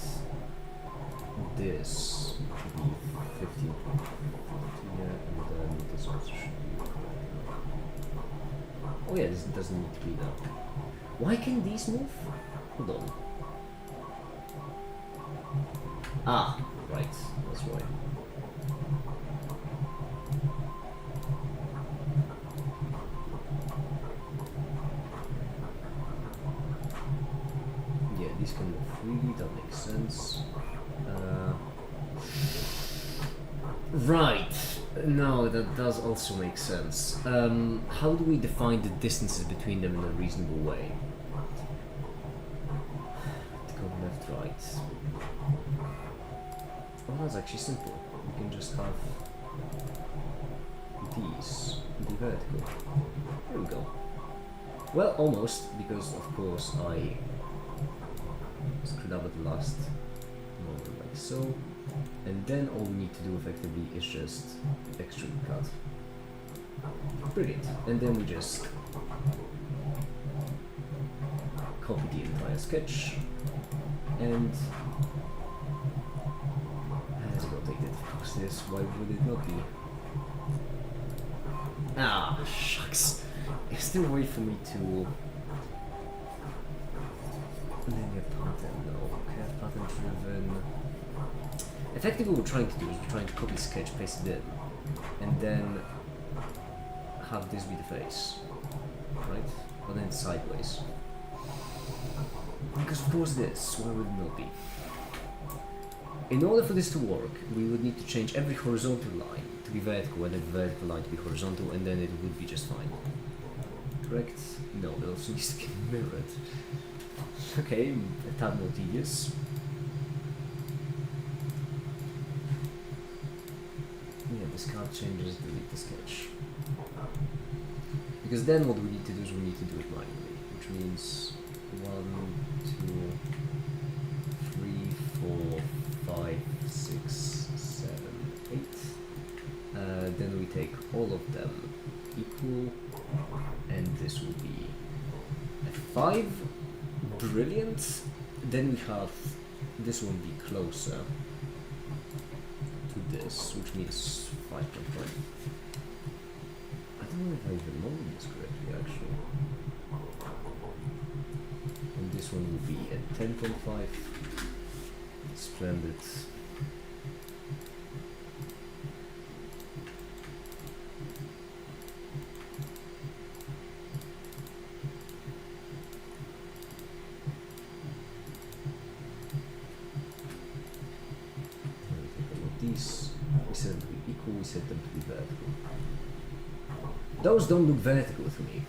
this to be 15. Yeah, and then this also should be. Oh yeah, this doesn't need to be now. Why can these move? Hold on. Ah, right, that's why. Yeah, these can move freely, that makes sense. Right. No, that does also make sense. How do we define the distances between them in a reasonable way? To go left, right. Oh, that's actually simple. We can just have these be vertical. There we go. Well, almost, because of course I screwed up at the last moment, like so. And then all we need to do effectively is just extrude cut. Brilliant. And then we just copy the entire sketch and as rotated across this. Why would it not be? Ah, shucks. Is there a way for me to linear pattern? No. Curve pattern driven. Effectively what we're trying to do is we're trying to copy the sketch, paste it in, and then have this be the face, right? But then sideways. Because of course this, why would it not be? In order for this to work, we would need to change every horizontal line to be vertical and every vertical line to be horizontal, and then it would be just fine. Correct? No, it also needs to be mirrored. Okay, a tad more tedious. Yeah, discard changes, delete the sketch. Because then what we need to do is we need to do it manually, which means 1, 2, 3, 4, 5, 6, 7, 8. Then we take all of them equal, and this will be a 5. Brilliant. Then we have this one be closer to this, which means 5.5. I don't know if I even modeled this correctly actually. And this one will be at 10.5. Splendid. We set them to be equal, we set them to be vertical. Those don't look vertical to me.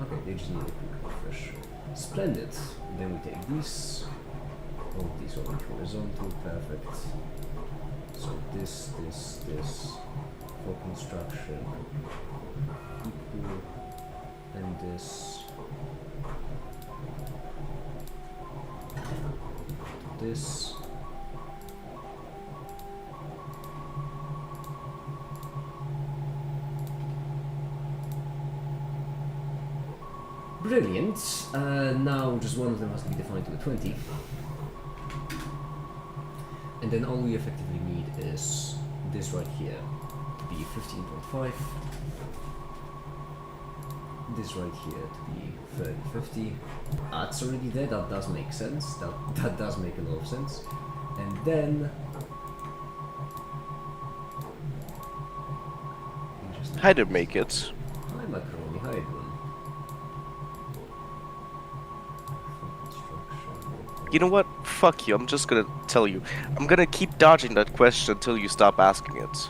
Okay, they just need a quick refresh. Splendid. Then we take these. All of these will be horizontal, perfect. So this for construction equal, and this. This. Brilliant. Now just one of them has to be defined to a 20. And then all we effectively need is this right here to be 15.5. This right here to be 3050. That's already there, that does make sense. That does make a lot of sense. And then How to make it? hi macaroni, how you doing? You know what? Fuck you. I'm just gonna tell you. I'm gonna keep dodging that question until you stop asking it.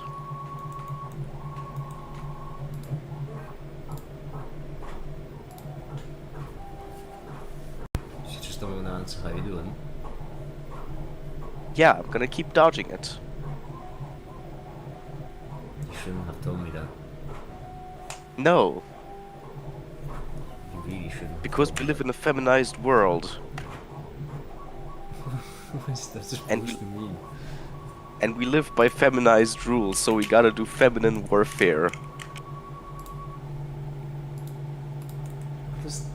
You just don't want to answer how you doing. Yeah, I'm gonna keep dodging it. You shouldn't have told me that. No, You really shouldn't have because told we me live in a feminized world, that. What is that and supposed to mean? and we live by feminized rules, so we gotta do feminine warfare. Just...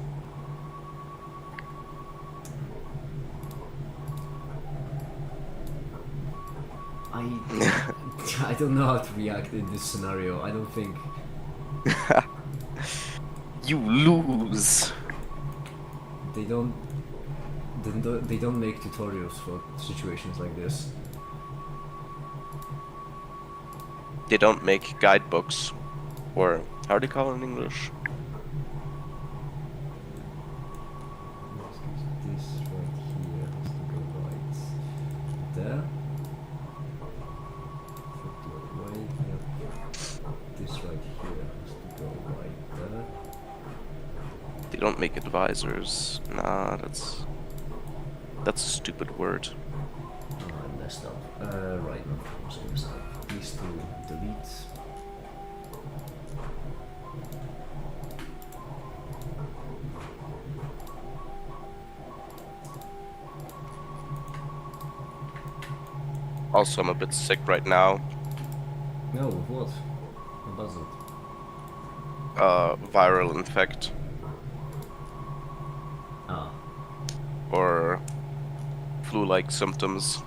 I don't know how to react in this scenario. I don't think... You lose. They don't make tutorials for situations like this. They don't make guidebooks, or how do they call it in English? This right here has to go right there. Wait, yep. This right here has to go right there. They don't make advisors. Nah, that's a stupid word. Oh, I messed up. Right, no, I'm so messed up. These two delete. Also, I'm a bit sick right now. No, what? What does it? Viral infect. Ah. Or flu-like symptoms.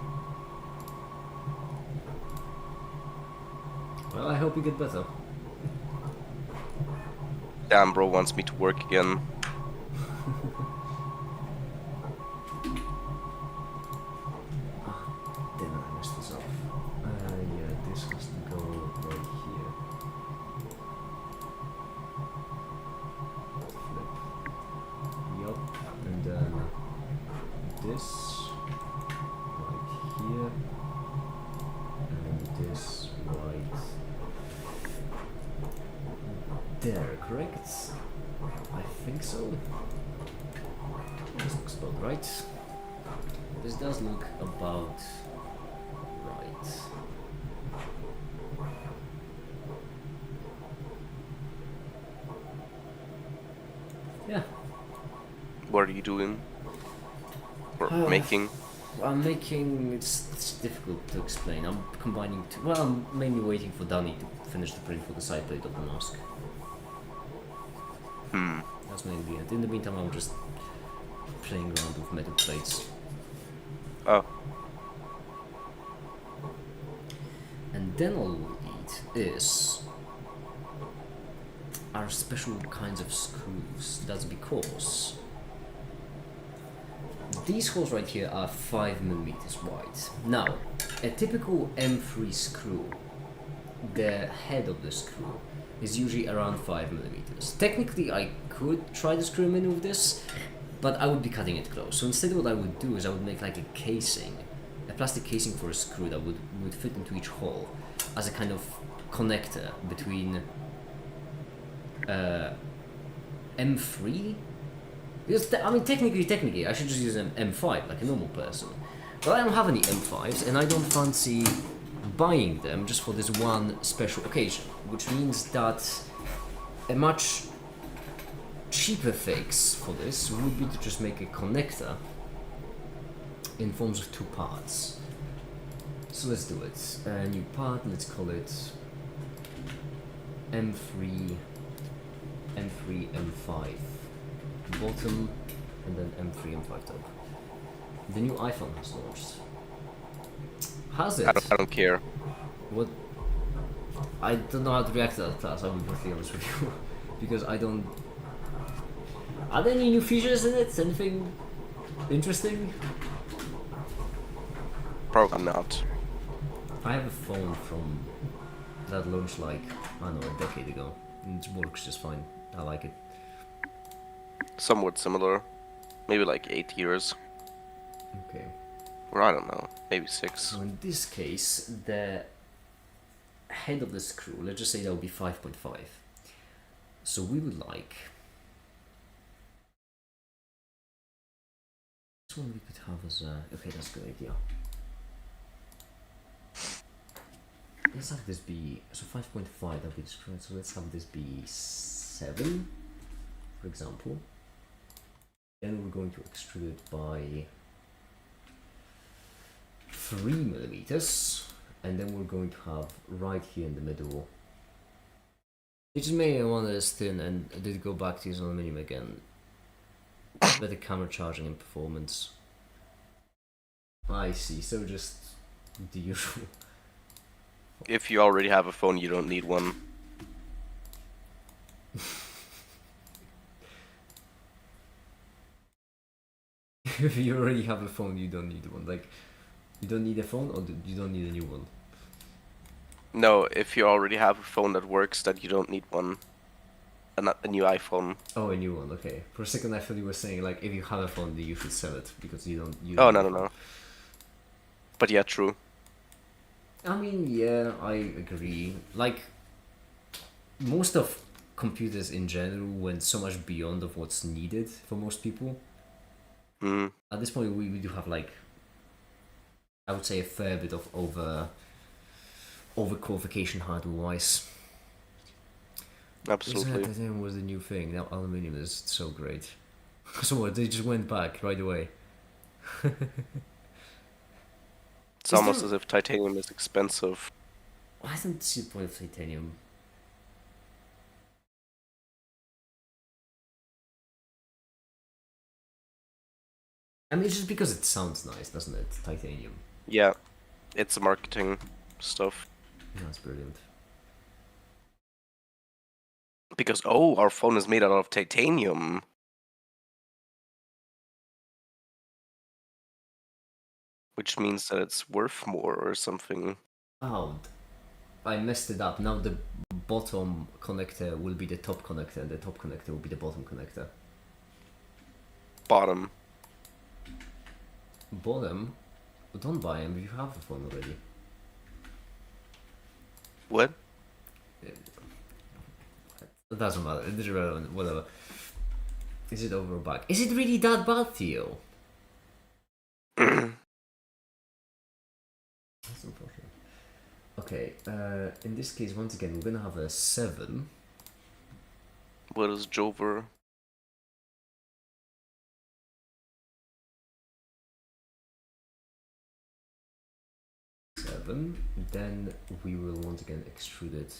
Well, I hope you get better. Damn, bro wants me to work again. Damn it, I messed this up. Yeah, this has to go right here. Flip. Yup. And then this right here. And this right there, correct? I think so. This looks about right. This does look about right. Yeah. What are you doing? Or making? I'm making... It's difficult to explain. I'm combining two... Well, I'm mainly waiting for Danny to finish the print for the side plate of the mask. That's mainly it. In the meantime, I'm just playing around with metal plates. Oh, And then all we'll need is our special kinds of screws. That's because these holes right here are 5mm wide. Now, a typical M3 screw, the head of the screw is usually around 5mm. Technically, I could try to screw them in with this, but I would be cutting it close. So instead what I would do is I would make like a casing, a plastic casing for a screw that would fit into each hole as a kind of connector between M3? Because I mean technically I should just use an M5 like a normal person. But I don't have any M5s and I don't fancy buying them just for this one special occasion, which means that a much cheaper fix for this would be to just make a connector in forms of two parts. So let's do it. A new part, let's call it M3, M5 bottom, and then M3, M5 top. The new iPhone has launched. Has it? I don't care. What? I don't know how to react to that class, I'll be perfectly honest with you. Because I don't... Are there any new features in it? Anything interesting? Probably not. I have a phone from that launched like, I don't know, a decade ago. And it works just fine. I like it. Somewhat similar. Maybe like 8 years. Okay. Or I don't know, maybe 6. So in this case, the head of the screw, let's just say that would be 5.5. So we would like... This one we could have as a... Okay, that's a good idea. Let's have this be... So 5.5, that would be the screw. So let's have this be 7, for example. Then we're going to extrude it by 3 millimeters. And then we're going to have right here in the middle. It just made one that is thin and I did go back to use aluminum again. Better camera charging and performance. I see, so just the usual. If you already have a phone, you don't need one. If you already have a phone, you don't need one. Like, you don't need a phone or you don't need a new one? No, if you already have a phone that works, then you don't need one. A new iPhone. Oh, a new one, okay. For a second I thought you were saying, like, if you have a phone, then you should sell it, because you don't... Oh, no. But yeah, true. I mean, yeah, I agree. Like, most of computers in general went so much beyond of what's needed for most people. Mm, At this point, we do have, like, I would say a fair bit of overqualification hardware-wise. absolutely. Titanium was the new thing. Now aluminium is so great. So what? They just went back right away. It's almost as if titanium is expensive. I don't see the point of titanium. I mean, it's just because it sounds nice, doesn't it? Titanium. Yeah, it's marketing stuff. That's brilliant. Because, oh, our phone is made out of titanium. Which means that it's worth more or something. Oh, I messed it up. Now the bottom connector will be the top connector, and the top connector will be the bottom connector. Bottom. Bottom? Don't buy them, you have a phone already. What? It doesn't matter, it's irrelevant, whatever. Is it over or back? Is it really that bad, Theo? That's unfortunate. Okay, in this case, once again, we're gonna have a 7. What is Jover? Then we will once again extrude it.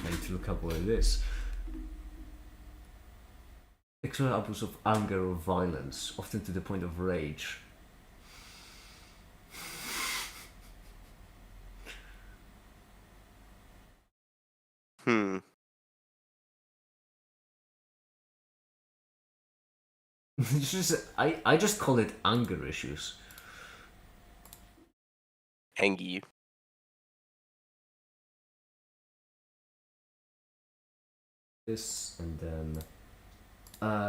I need to look up what it is. Extra outbursts of anger or violence, often to the point of rage. I just call it anger issues. Angie. This and then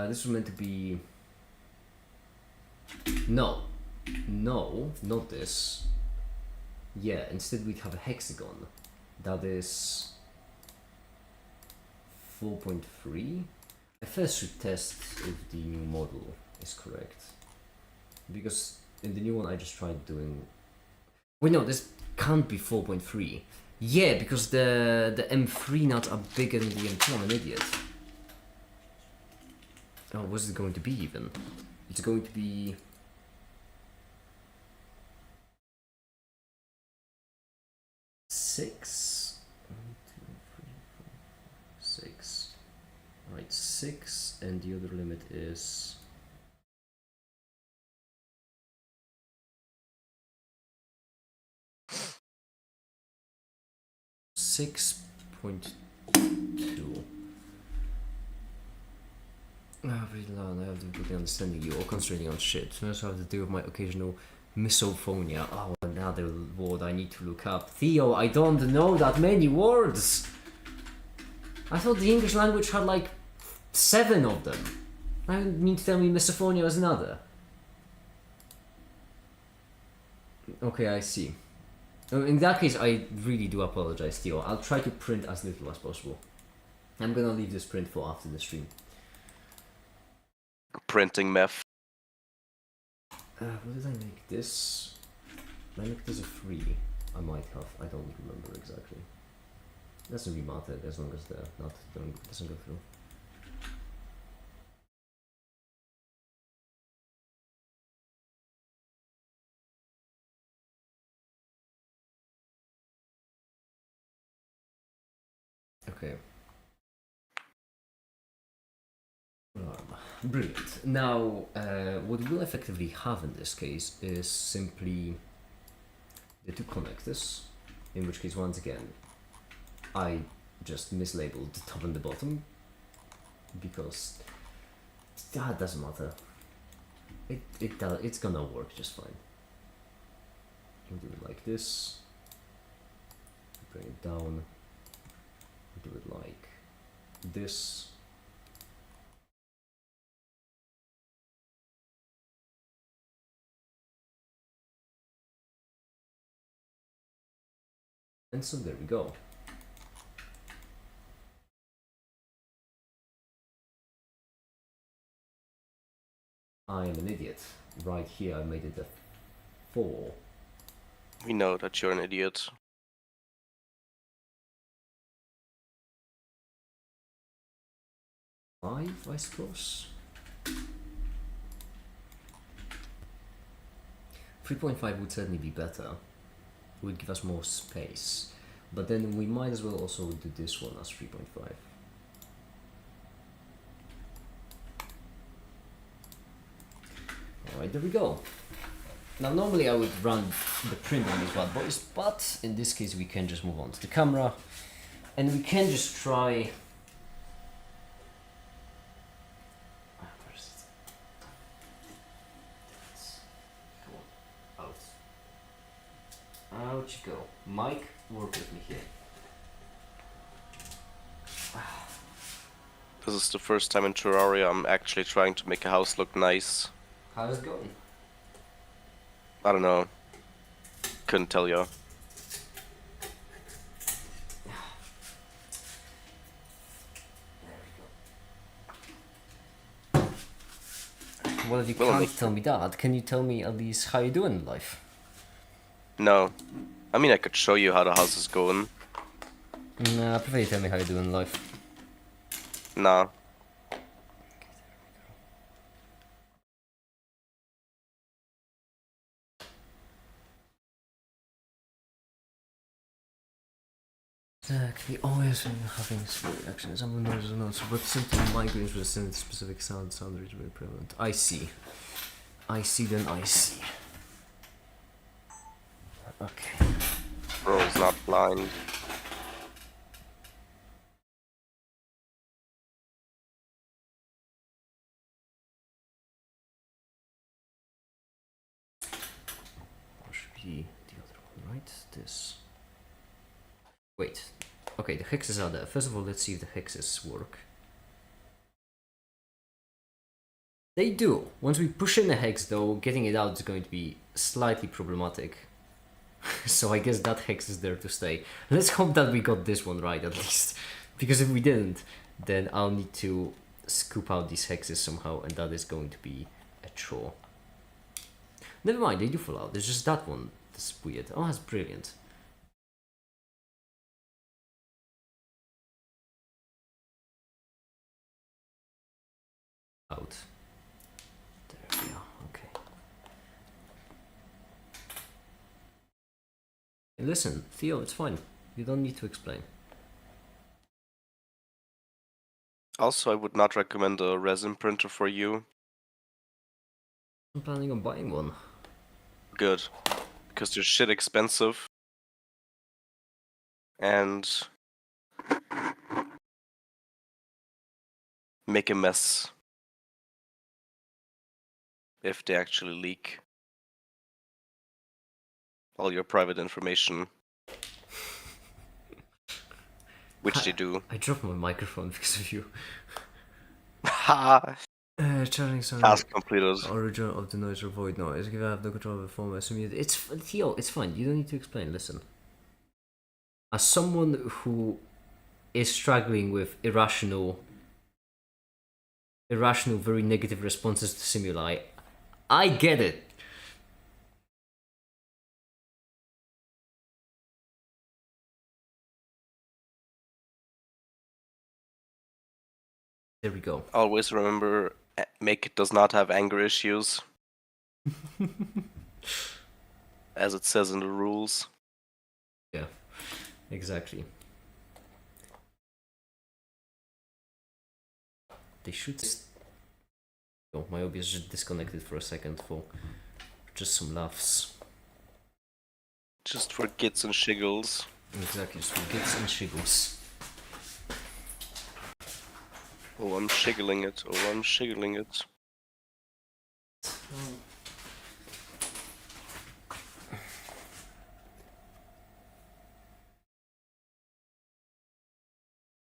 this was meant to be no, not this. Yeah, instead we'd have a hexagon that is 4.3. I first should test if the new model is correct, because in the new one I just tried doing... Wait, no, this can't be 4.3. Yeah, because the M3 nuts are bigger than the M2. I'm an idiot. Oh, what's it going to be even? It's going to be... Six? 6. Right, 6, and the other limit is... .2. I really loud. I have difficulty understanding you or concentrating on shit. I also have to deal with my occasional misophonia. Oh, another word I need to look up. Theo, I don't know that many words. I thought the English language had like 7 of them. I don't mean to tell me misophonia was another. Okay, I see. In that case, I really do apologize, Theo. I'll try to print as little as possible. I'm gonna leave this print for after the stream. Printing meth. What did I make this? Did I make this a 3? I might have. I don't remember exactly. Doesn't really matter as long as the doesn't go through. Okay. Brilliant. Now, what we'll effectively have in this case is simply the 2 connectors, in which case, once again, I just mislabeled the top and the bottom, because that doesn't matter. It's gonna work just fine. We'll do it like this, bring it down, do it like this. And so there we go. I am an idiot. Right here I made it a 4. We know that you're an idiot. Five, I suppose. 3.5 would certainly be better. It would give us more space. But then we might as well also do this one as 3.5. Alright, there we go. Now normally I would run the print on these bad boys, but in this case we can just move on to the camera and we can just try. Where is it? Come on, out. Out you go. Mike, work with me here. This is the first time in Terraria I'm actually trying to make a house look nice. How's it going? I don't know. Couldn't tell you. Well, if you can't tell me that, can you tell me at least how you doing in life? No. I mean, I could show you how the house is going. Nah, I prefer you tell me how you doing in life. Nah. Exactly. Always having severe reactions. I'm noise and notes, but symptom migraines with a specific sound is very prevalent. I see. I see, then I see. Okay. Bro's not blind. What should be the other one, right? This. Wait. Okay, the hexes are there. First of all, let's see if the hexes work. They do. Once we push in a hex, though, getting it out is going to be slightly problematic. So I guess that hex is there to stay. Let's hope that we got this one right, at least. Because if we didn't, then I'll need to scoop out these hexes somehow, and that is going to be a chore. Never mind, they do fall out. There's just that one that's weird. Oh, that's brilliant. Out. There we are, okay. Hey, listen, Theo, it's fine. You don't need to explain. Also, I would not recommend a resin printer for you. I'm planning on buying one. Good. Because they're shit expensive. And make a mess. if they actually leak all your private information, which they do. I dropped my microphone because of you. Ha! Charging some Task completed. origin of the noise or void noise. If I have no control of the form, I assume it's Theo. It's fine. You don't need to explain. Listen, as someone who is struggling with irrational, very negative responses to stimuli, I get it. There we go. Always remember, Make It does not have anger issues. As it says in the rules. Yeah, exactly. They should. Oh, my OBS just disconnected for a second for just some laughs. Just for gits and shiggles. Exactly, just for gits and shiggles. Oh, I'm shiggling it. Oh, I'm shiggling it.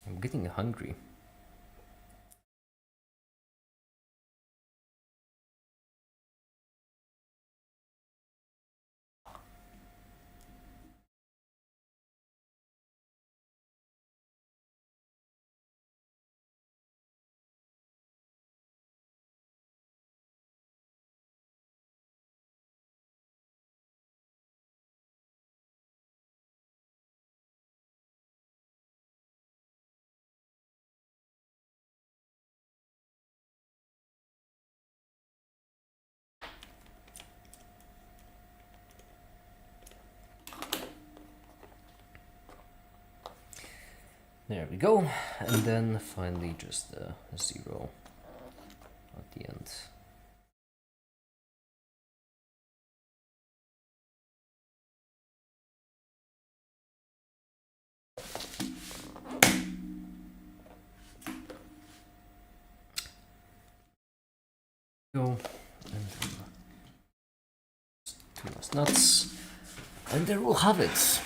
I'm getting hungry. There we go, and then finally just a 0 at the end. Go, and two last nuts, and there we'll have it.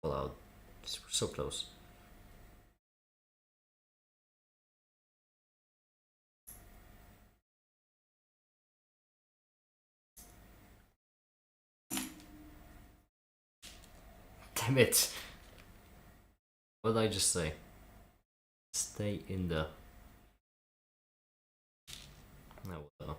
Well, out. So close. Damn it. What did I just say? Stay in the... No, well.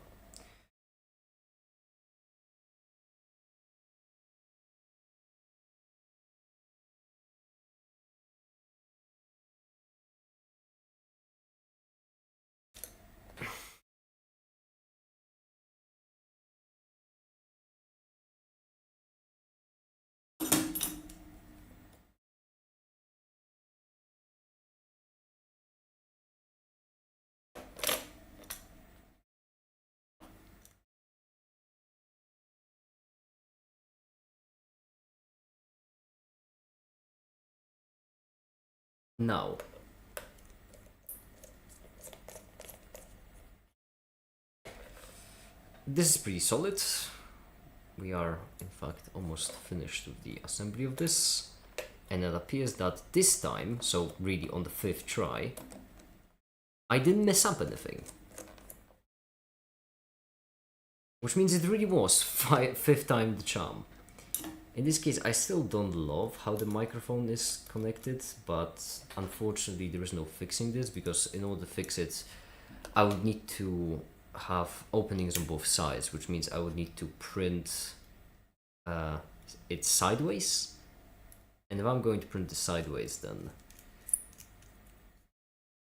Now. This is pretty solid. We are, in fact, almost finished with the assembly of this. And it appears that this time, so really on the 5th try, I didn't mess up anything. Which means it really was 5th time the charm. In this case, I still don't love how the microphone is connected, but unfortunately there is no fixing this, because in order to fix it, I would need to have openings on both sides, which means I would need to print it sideways. And if I'm going to print it sideways, then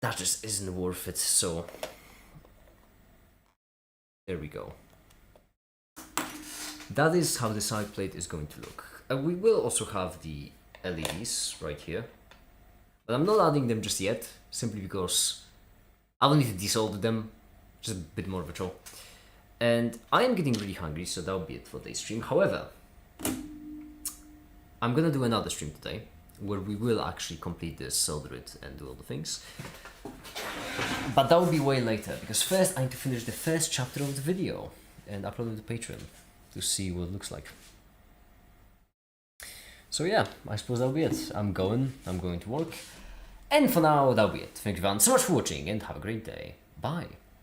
that just isn't worth it, so there we go. That is how the side plate is going to look. We will also have the LEDs right here, but I'm not adding them just yet, simply because I will need to desolder them, just a bit more of a chore. And I am getting really hungry, so that'll be it for today's stream. However, I'm gonna do another stream today, where we will actually complete this, solder it, and do all the things. But that will be way later, because first I need to finish the first chapter of the video and upload it to Patreon to see what it looks like. So yeah, I suppose that'll be it. I'm going to work. And for now, that'll be it. Thank you everyone so much for watching, and have a great day. Bye.